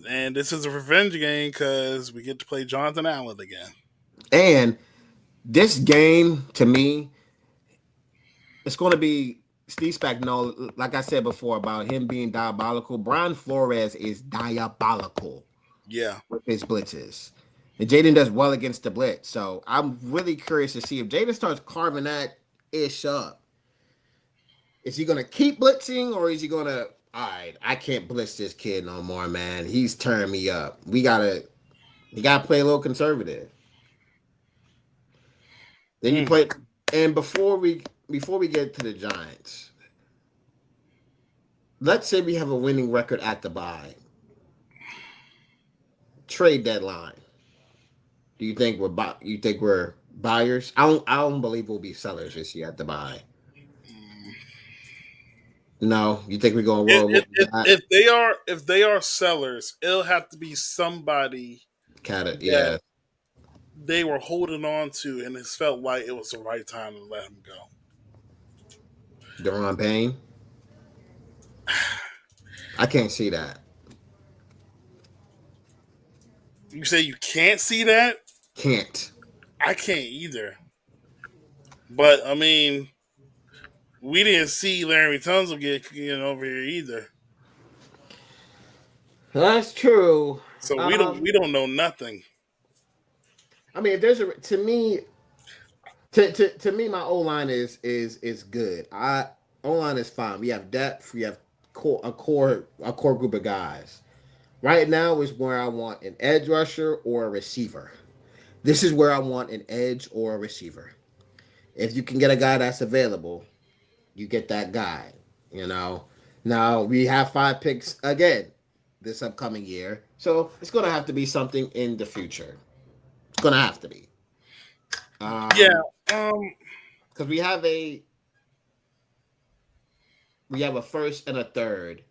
And this is a revenge game because we get to play Jonathan Allen again. And this game, to me, it's going to be Steve Spagnuolo. Like I said before about him being diabolical, Brian Flores is diabolical Yeah. with his blitzes. And Jaden does well against the blitz. So I'm really curious to see if Jaden starts carving that ish up. Is he going to keep blitzing or is he going to, all right, I can't blitz this kid no more, man. He's turning me up. You got to play a little conservative. Then you play, and before we get to the Giants, let's say we have a winning record at the bye. Trade deadline. Do you think we're buyers? I don't believe we'll be sellers this year at the bye. No, you think we're going If, world? if, if they are sellers, it'll have to be somebody Yeah. that they were holding on to, and it felt like it was the right time to let him go. Deron Payne. I can't see that. You say you can't see that? Can't. I can't either. But I mean, we didn't see Larry Tunsil get over here either, That's true. so we don't Um, we don't know nothing. I mean, if there's a to me, to me, my O line is good. O line is fine. We have depth. We have core group of guys. Right now is where I want an edge rusher or a receiver. This is where I want an edge or a receiver. If you can get a guy that's available, you get that guy. You know. Now we have 5 picks again this upcoming year, so it's gonna have to be something in the future. It's gonna have to be. Yeah. Um, Um. because we have a first and a third.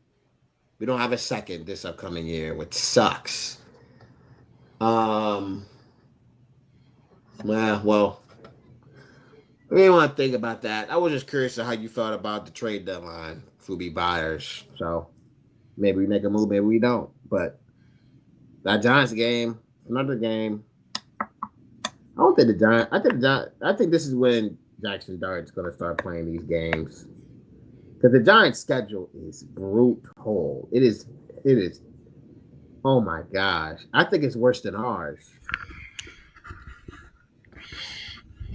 We don't have a second this upcoming year, which sucks. Um, well, we didn't want to think about that. I was just curious to how you felt about the trade deadline, Fubi buyers. So maybe we make a move, maybe we don't. But that Giants game, another game. I don't think the Giants. I think the Giants. I think this is when Jackson Dart's going to start playing these games because the Giants' schedule is brutal. It is. It is. Oh my gosh! I think it's worse than ours.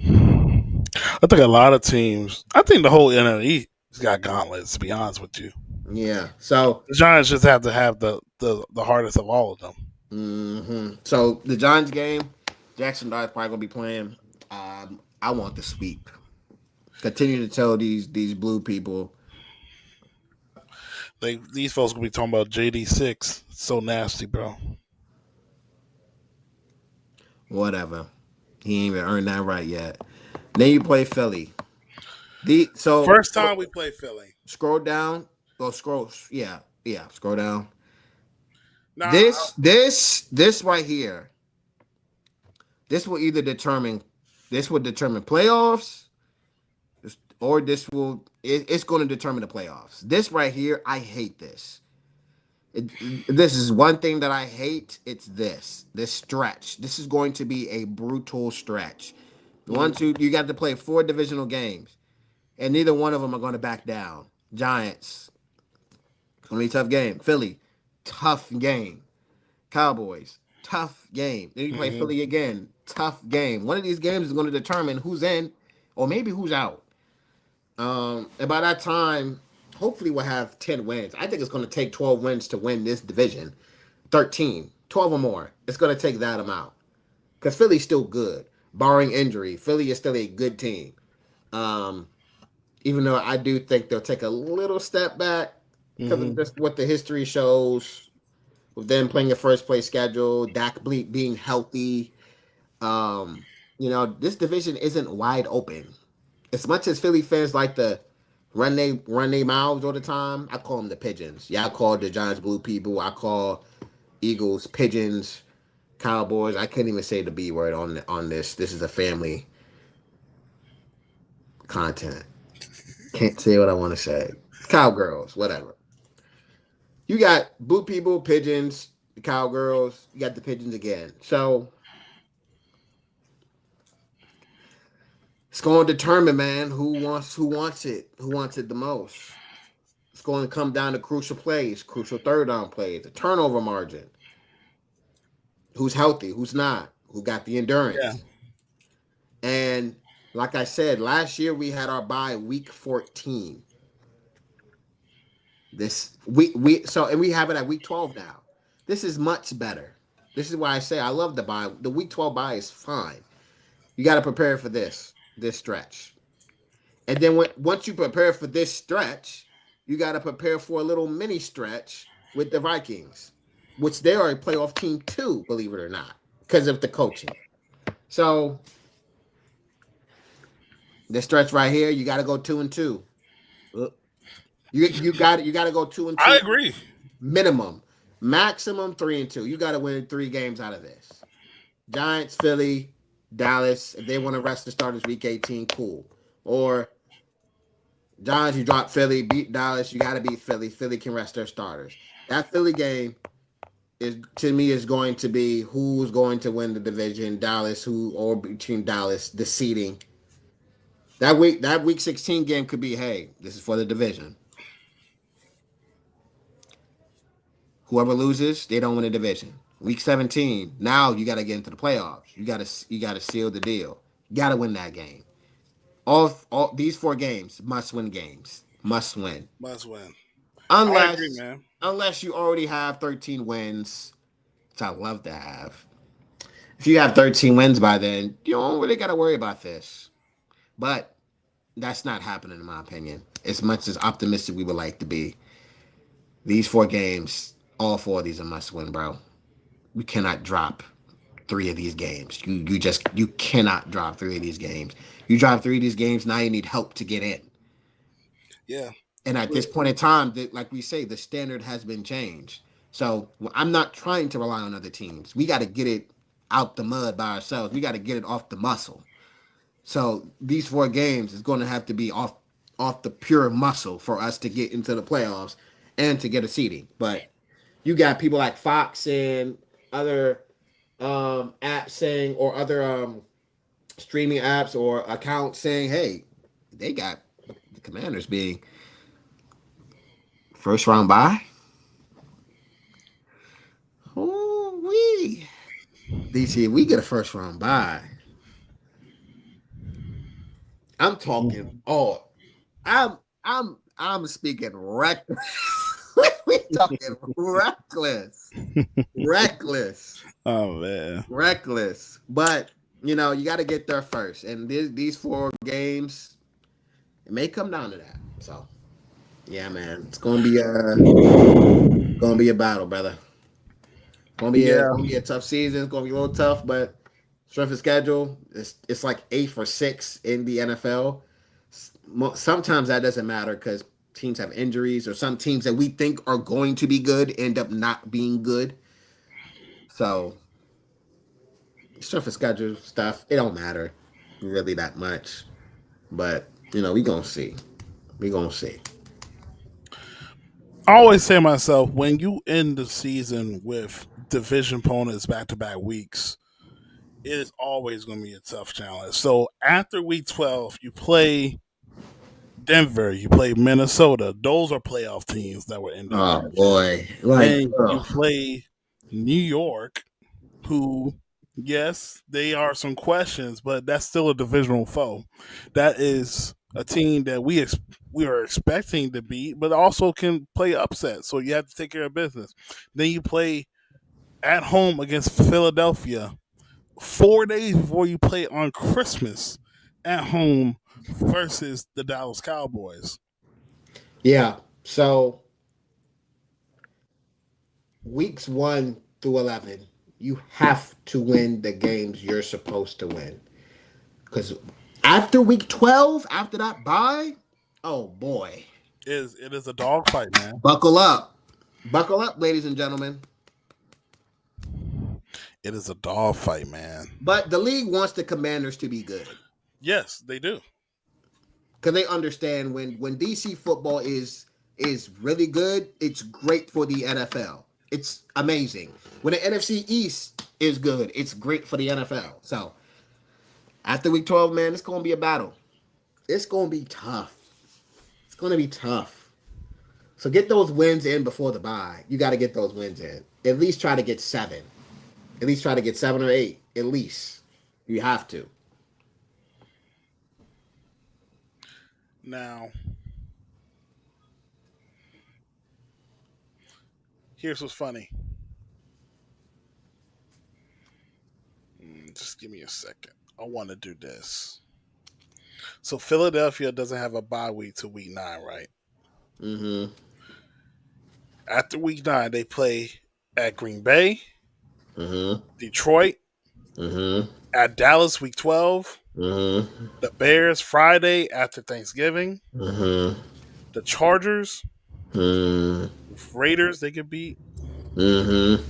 I think a lot of teams. I think the whole NLE has got gauntlets. To be honest with you, Yeah. So, the Giants just have to have the hardest of all of them. so the Giants game, Jackson Dart's probably going to be playing. I want the sweep. Continue to tell these blue people. These folks gonna be talking about JD6. So nasty, bro. Whatever. He ain't even earned that right yet. Then you play Philly. First time we play Philly. Scroll down. Go scroll. Yeah. Scroll down. Now, This right here. This will either determine. This will determine playoffs, or it's going to determine the playoffs. This right here, I hate this. This is one thing that I hate. It's this stretch. This is going to be a brutal stretch. You got to play 4 divisional games, and neither one of them are going to back down. Giants, gonna be a tough game. Philly, tough game. Cowboys, tough game. Then you play Philly again, tough game. One of these games is going to determine who's in, or maybe who's out. And by that time, hopefully we'll have 10 wins. I think it's going to take 12 wins to win this division. 13, 12 or more. It's going to take that amount. Because Philly's still good. Barring injury, Philly is still a good team. Um, Even though I do think they'll take a little step back because of just what the history shows with them playing a first place schedule, Dak being healthy. This division isn't wide open. As much as Philly fans like to run they mouths all the time, I call them the pigeons. Yeah, I call the Giants blue people. I call Eagles pigeons. Cowboys. I couldn't even say the B word on this. This is a family content. Can't say what I want to say. Cowgirls, whatever. You got blue people, pigeons, the cowgirls. You got the pigeons again. So it's going to determine, man, who wants it the most. It's going to come down to crucial plays, crucial third down plays, the turnover margin. Who's healthy? Who's not? Who got the yeah, endurance? And like I said, last year we had our bye week 14. This and we have it at week 12 now. This is much better. This is why I say I love the bye. The week 12 bye is fine. You got to prepare for this stretch. And then once you prepare for this stretch, you got to prepare for a little mini stretch with the Vikings, which they are a playoff team too, believe it or not, because of the coaching. So this stretch right here, you got to go 2-2. You got to go 2 and I 2 agree. minimum, maximum 3-2. You got to win 3 games out of this. Giants, Philly, Dallas. If they want to rest the starters week 18, cool. Or Giants, you drop Philly, beat Dallas. You got to beat Philly. Philly can rest their starters. That Philly game is to me is going to be who's going to win the division. Dallas, who or between Dallas, the seeding. That week 16 game could be, hey, this is for the division. Whoever loses, they don't win the division. Week 17, now you got to get into the playoffs. You got to seal the deal. You got to win that game. All these four games must win games. Must win. Must win. I agree, Unless man. unless you already have 13 wins, which I love to have. If you have 13 wins by then, you don't really got to worry about this. But that's not happening in my opinion. As much as optimistic we would like to be, these four games, all four of these are must win, bro. We cannot drop three of these games. You cannot drop three of these games. You drop three of these games, now you need help to get in. Yeah. And at this point in time, like we say, the standard has been changed. So I'm not trying to rely on other teams. We got to get it out the mud by ourselves. We got to get it off the muscle. So these four games is going to have to be off the pure muscle for us to get into the playoffs and to get a seeding. But you got people like Fox and other apps saying, or other streaming apps or accounts saying, hey, they got the Commanders being first round bye. Oh, we DC, we get a first round bye. I'm talking. Oh, I'm speaking reckless. We talking reckless, reckless, Oh man. reckless. But you got to get there first, and these four games, it may come down to that. So yeah, man, it's gonna be a battle, brother. It's Yeah. gonna be a tough season. It's gonna be a little tough, but strength of schedule, it's like 8 for 6 in the NFL. Sometimes that doesn't matter because teams have injuries, or some teams that we think are going to be good end up not being good. So strength of schedule stuff, it don't matter really that much. But we gonna see. We gonna see. I always say to myself, when you end the season with division opponents back to back weeks, it is always going to be a tough challenge. So after week 12, you play Denver, you play Minnesota. Those are playoff teams that were in the Oh division. boy, like Then you play New York, who, yes, they are some questions, but that's still a divisional foe. That is a team that we are expecting to beat, but also can play upset. So you have to take care of business. Then you play at home against Philadelphia 4 days before you play on Christmas at home versus the Dallas Cowboys. yeah. So weeks 1 through 11, you have to win the games you're supposed to win. Because after week 12, after that bye, oh boy, It is a dogfight, man. buckle up. Buckle up, ladies and gentlemen. It is a dogfight, man. But the league wants the Commanders to be good Yes, they do. because they understand when DC football is really good, it's great for the NFL. It's amazing. When the NFC East is good, it's great for the NFL. So after week 12, man, it's gonna be a battle. It's gonna be tough. It's gonna be tough. So get those wins in before the bye. You got to get those wins in. At least try to get 7. At least try to get 7 or 8. At least you have to. Now, here's what's funny. Just give me a second. I want to do this. So Philadelphia doesn't have a bye week to week 9, right? Mm-hmm. After week 9, they play at Green Bay, Mm-hmm. Detroit, Mm-hmm. at Dallas week 12, Mm-hmm. the Bears Friday after Thanksgiving, Mm-hmm. the Chargers, Mm-hmm. Raiders they could beat, Mm-hmm.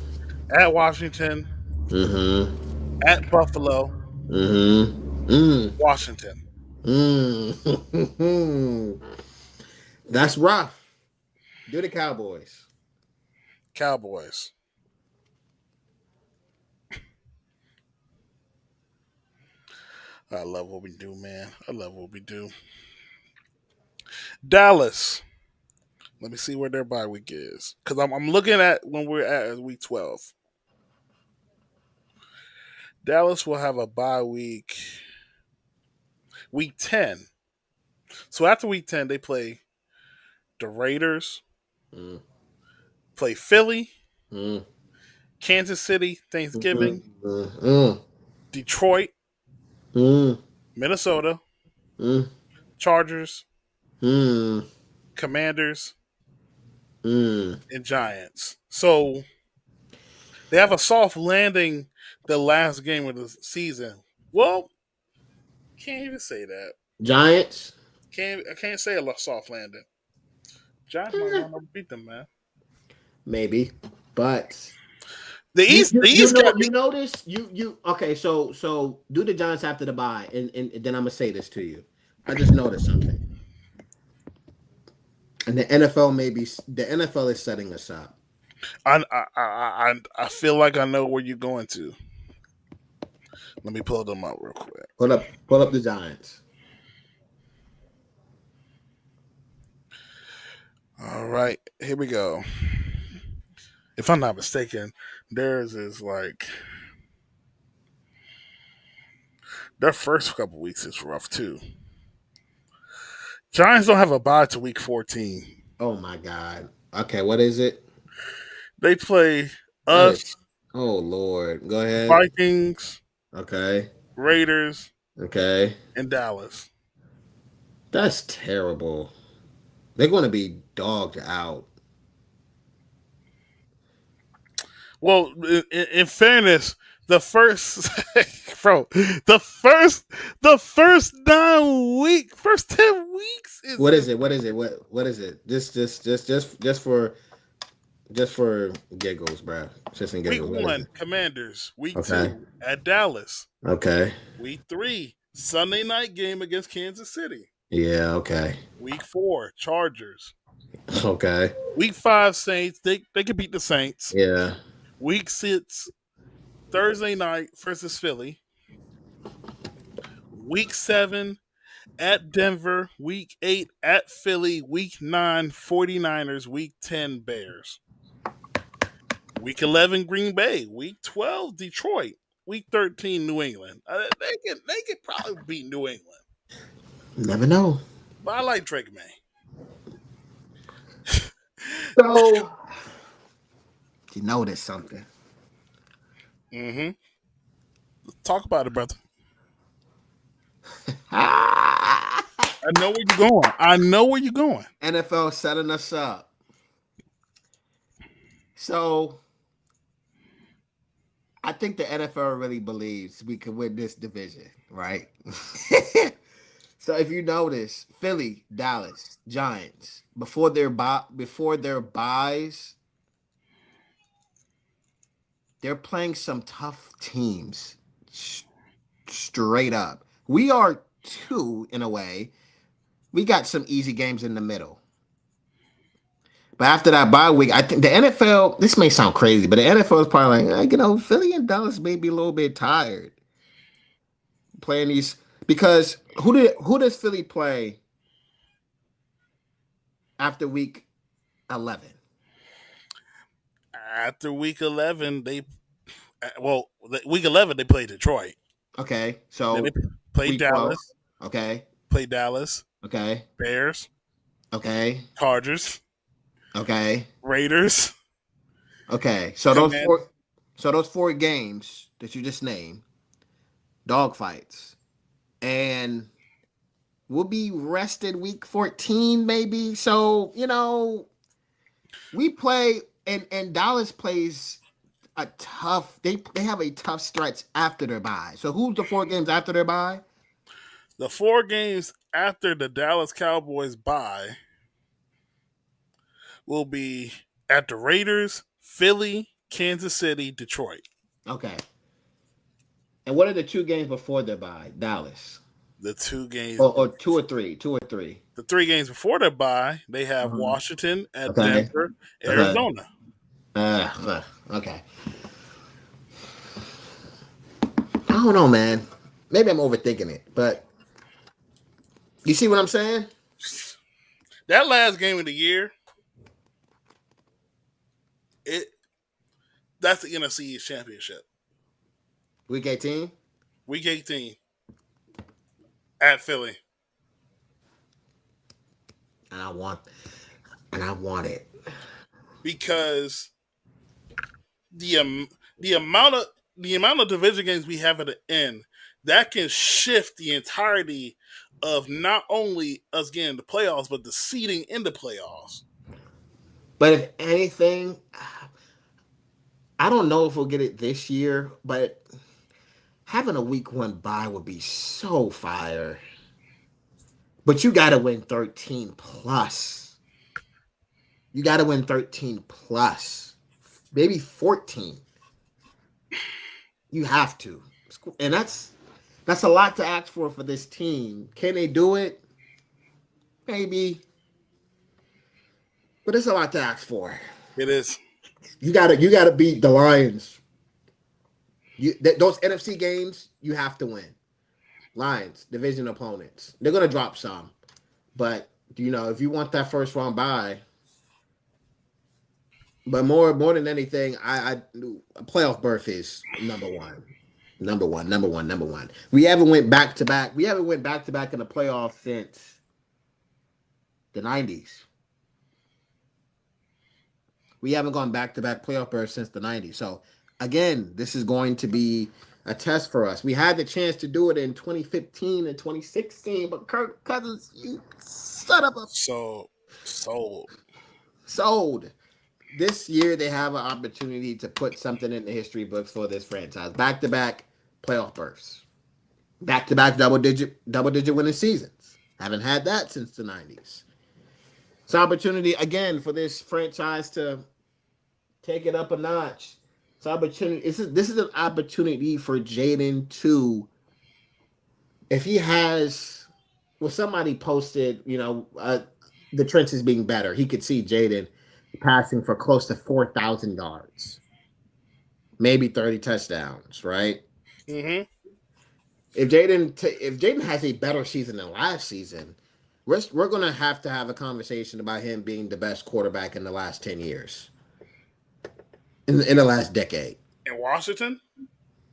at Washington, Mm-hmm. at Buffalo, Mm-hmm. Mm. Washington. Mm. That's rough. Do the Cowboys. Cowboys. I love what we do, man. I love what we do. Dallas. Let me see where their bye week is. Because I'm looking at when we're at week 12. Dallas will have a bye week 10. So after week 10, they play the Raiders, Mm. play Philly, Mm. Kansas City, Mm. Thanksgiving, Mm. Detroit, Mm. Minnesota, Mm. Chargers, Mm. Commanders, Mm. and Giants. So they have a soft landing the last game of the season. Well, can't even say that. Giants. I can't say a soft landing. Giants might Eh, not ever beat them, man. maybe, but The East, the you East know got you notice you okay. So do the Giants after the bye, and then I'm gonna say this to you. I just noticed something, and the NFL maybe the NFL is setting us up. I feel like I know where you're going to. Let me pull them up real quick. Pull up the Giants. All right, here we go. If I'm not mistaken, theirs is like their first couple weeks is rough too. Giants don't have a bye to week 14. Oh my God. Okay, what is it? They play That is. us, Oh Lord. Go ahead. Vikings, Okay. Raiders, Okay. and Dallas. That's terrible. They're going to be dogged out. Well, in fairness, the first bro, the first 9 week, first 10 weeks is What is it? What is it? What is it? Just for giggles, bro. Just in week giggles. What is one, it? Commanders. Week Okay. two at Dallas. Okay. Week three, Sunday night game against Kansas City. Yeah. Okay. Week four, Chargers. Okay. Week five, Saints. They could beat the Saints. Yeah. Week six, Thursday night versus Philly. Week seven at Denver. Week eight at Philly. Week nine, 49ers. Week 10, Bears. Week 11, Green Bay. Week 12, Detroit. Week 13, New England. They could probably beat New England. Never know. But I like Drake May. So you notice something. Mm-hmm. Talk about it, brother. I know where you're going. I know where you're going. NFL setting us up. So I think the NFL really believes we can win this division, right? So if you notice, Philly, Dallas, Giants, before their buys, they're playing some tough teams. Straight up. We are too, in a way. We got some easy games in the middle. But after that bye week, I think the NFL, this may sound crazy, but the NFL is probably like, Philly and Dallas may be a little bit tired playing these because who does Philly play after week 11? After week 11, week 11 they played Detroit. Okay, Then they so played week 12. Dallas. Okay, Played Dallas. okay, Bears. okay, Chargers. okay, Raiders. okay. Command. So those four games that you just named, dog fights, and we'll be rested week 14, maybe. So we play, and Dallas plays a tough. They have a tough stretch after their bye. So who's the four games after their bye? The 4 games after the Dallas Cowboys bye will be at the Raiders, Philly, Kansas City, Detroit. Okay. And what are the 2 games before the bye? Dallas. The 2 games, Or two or three. 2 or 3. the 3 games before their bye, they have Mhm. Washington at Okay. Denver, Okay. Arizona. Okay. I don't know, man. Maybe I'm overthinking it, but you see what I'm saying? That last game of the year, it that's the NFC East Championship. Week 18. Week 18 at Philly. And I want and I want it. Because the the amount of division games we have at the end, that can shift the entirety of not only us getting the playoffs but the seeding in the playoffs. But if anything, I don't know if we'll get it this year, but having a week 1 bye would be so fire. But you got to win 13 plus. You got to win 13 plus. Maybe 14. You have to. And that's a lot to ask for this team. Can they do it? Maybe. But it's a lot to ask for. It is. You gotta beat the Lions. Those NFC games, you have to win. Lions, division opponents. They're gonna drop some. But if you want that first round bye, but more than anything, I a playoff berth is number one. Number one, number one, number one. We haven't went back to back. We haven't went back to back in the playoffs since the 90s. We haven't gone back to back playoff berths since the 90s. So again, this is going to be a test for us. We had the chance to do it in 2015 and 2016, but Kirk Cousins, you son of a sold. This year they have an opportunity to put something in the history books for this franchise. Back to back playoff berths. Back to back double digit winning seasons. Haven't had that since the 90s. It's an opportunity again for this franchise to take it up a notch. It's opportunity. This is an opportunity for Jaden to, if he has, well, somebody posted, the trenches being better. He could see Jaden passing for close to 4,000 yards, maybe 30 touchdowns, right? Mm-hmm. If Jaden has a better season than last season, we're going to have a conversation about him being the best quarterback in the last 10 years. In the last decade. In Washington?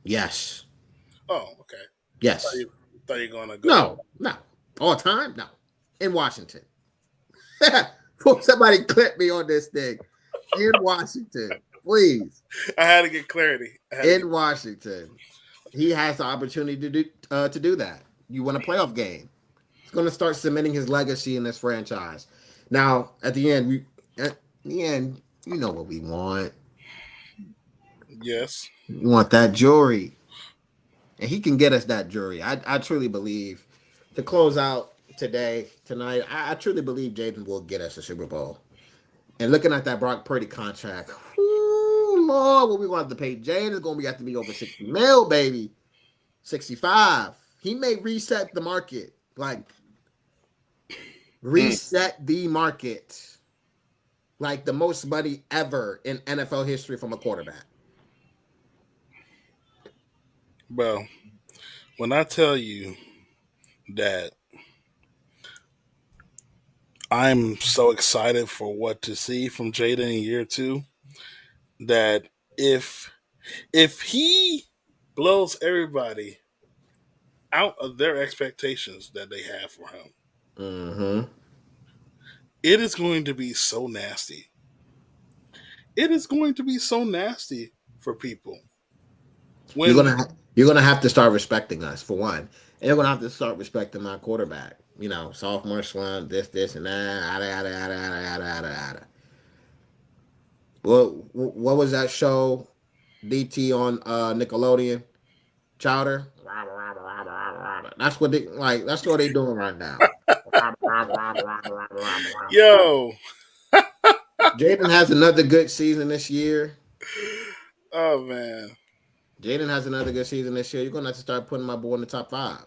Yes. Oh, okay. Yes. Thought you were going to go. No. All time? No. In Washington. Somebody clip me on this thing. In Washington. Please. I had to get clarity. Washington. He has the opportunity to do that. You win a playoff game. He's going to start cementing his legacy in this franchise. Now, at the end, you know what we want. Yes. We want that jury. And he can get us that jury. I truly believe, to close out tonight, I truly believe Jaden will get us a Super Bowl. And looking at that Brock Purdy contract, whoo, Lord, what we want to pay Jaden is going to have to be over 60 mil, baby. 65. He may reset the market. Reset the market. Like the most money ever in NFL history from a quarterback. Well, when I tell you that I'm so excited for what to see from Jaden in year 2, that if he blows everybody out of their expectations that they have for him, Mm-hmm. it is going to be so nasty. It is going to be so nasty for people. You're gonna have to start respecting us for one, and you're gonna have to start respecting my quarterback. Sophomore slump, this, and that. What was that show? DT on Nickelodeon, Chowder. That's what they like. That's what they're doing right now. Yo. Jaden has another good season this year. Oh man. Jaden has another good season this year. You're gonna have to start putting my boy in the top five,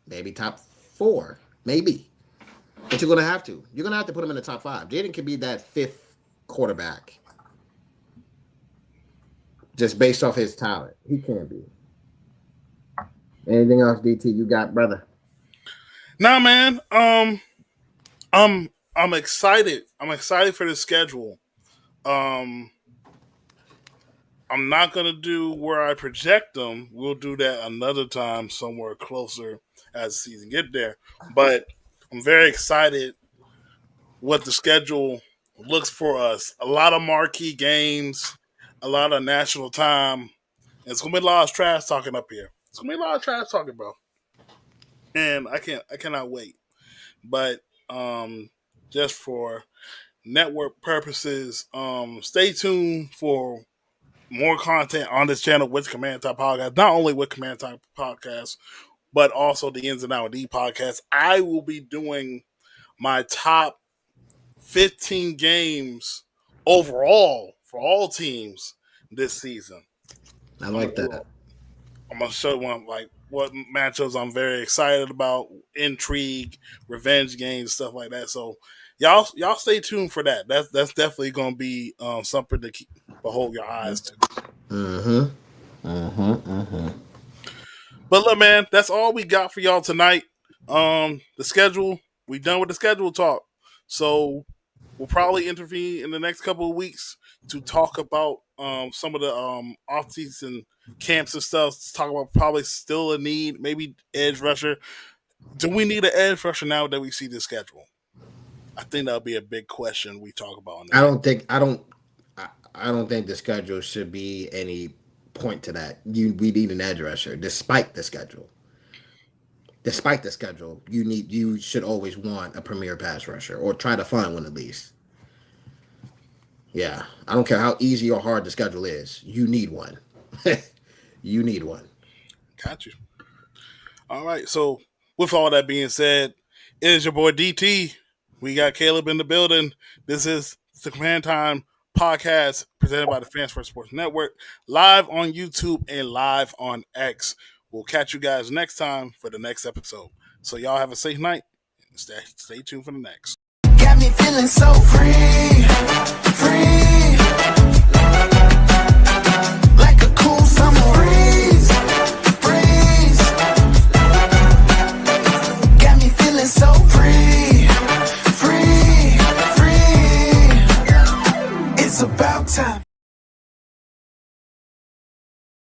maybe top four, maybe. But you're gonna have to. You're gonna have to put him in the top five. Jaden can be that fifth quarterback just based off his talent. He can be. Anything else, DT? You got, brother? Nah, man. I'm excited. I'm excited for the schedule. Um, I'm not gonna do where I project them. We'll do that another time, somewhere closer as the season get there. But I'm very excited what the schedule looks for us. A lot of marquee games, a lot of national time. And it's gonna be a lot of trash talking up here. It's gonna be a lot of trash talking, bro. And I cannot wait. But just for network purposes, stay tuned for more content on this channel with Command Top Podcast. Not only with Command Top Podcast, but also the Ins and Out D podcast. I will be doing my top 15 games overall for all teams this season. I I'm gonna like that. I'm gonna show one like what matchups I'm very excited about, intrigue, revenge games, stuff like that. So y'all stay tuned for that. That's definitely gonna be something to keep behold your eyes to. Mm-hmm. Mm-hmm. Mm-hmm. But look, man, that's all we got for y'all tonight. The schedule, we done with the schedule talk. So we'll probably intervene in the next couple of weeks to talk about some of the off season camps and stuff. Talk about probably still a need, maybe edge rusher. Do we need an edge rusher now that we see the schedule? I think that'll be a big question we talk about in the I next. don't think I don't think the schedule should be any point to that. We need an edge rusher, despite the schedule. Despite the schedule, you should always want a premier pass rusher or try to find one at least. Yeah, I don't care how easy or hard the schedule is. You need one. You need one. Got you. All right. So with all that being said, it is your boy DT. We got Caleb in the building. This is the Command Time podcast presented by the Fans First Sports Network, live on YouTube and live on X. We'll catch you guys next time for the next episode. So y'all have a safe night. Stay tuned for the next. Got me feeling so free.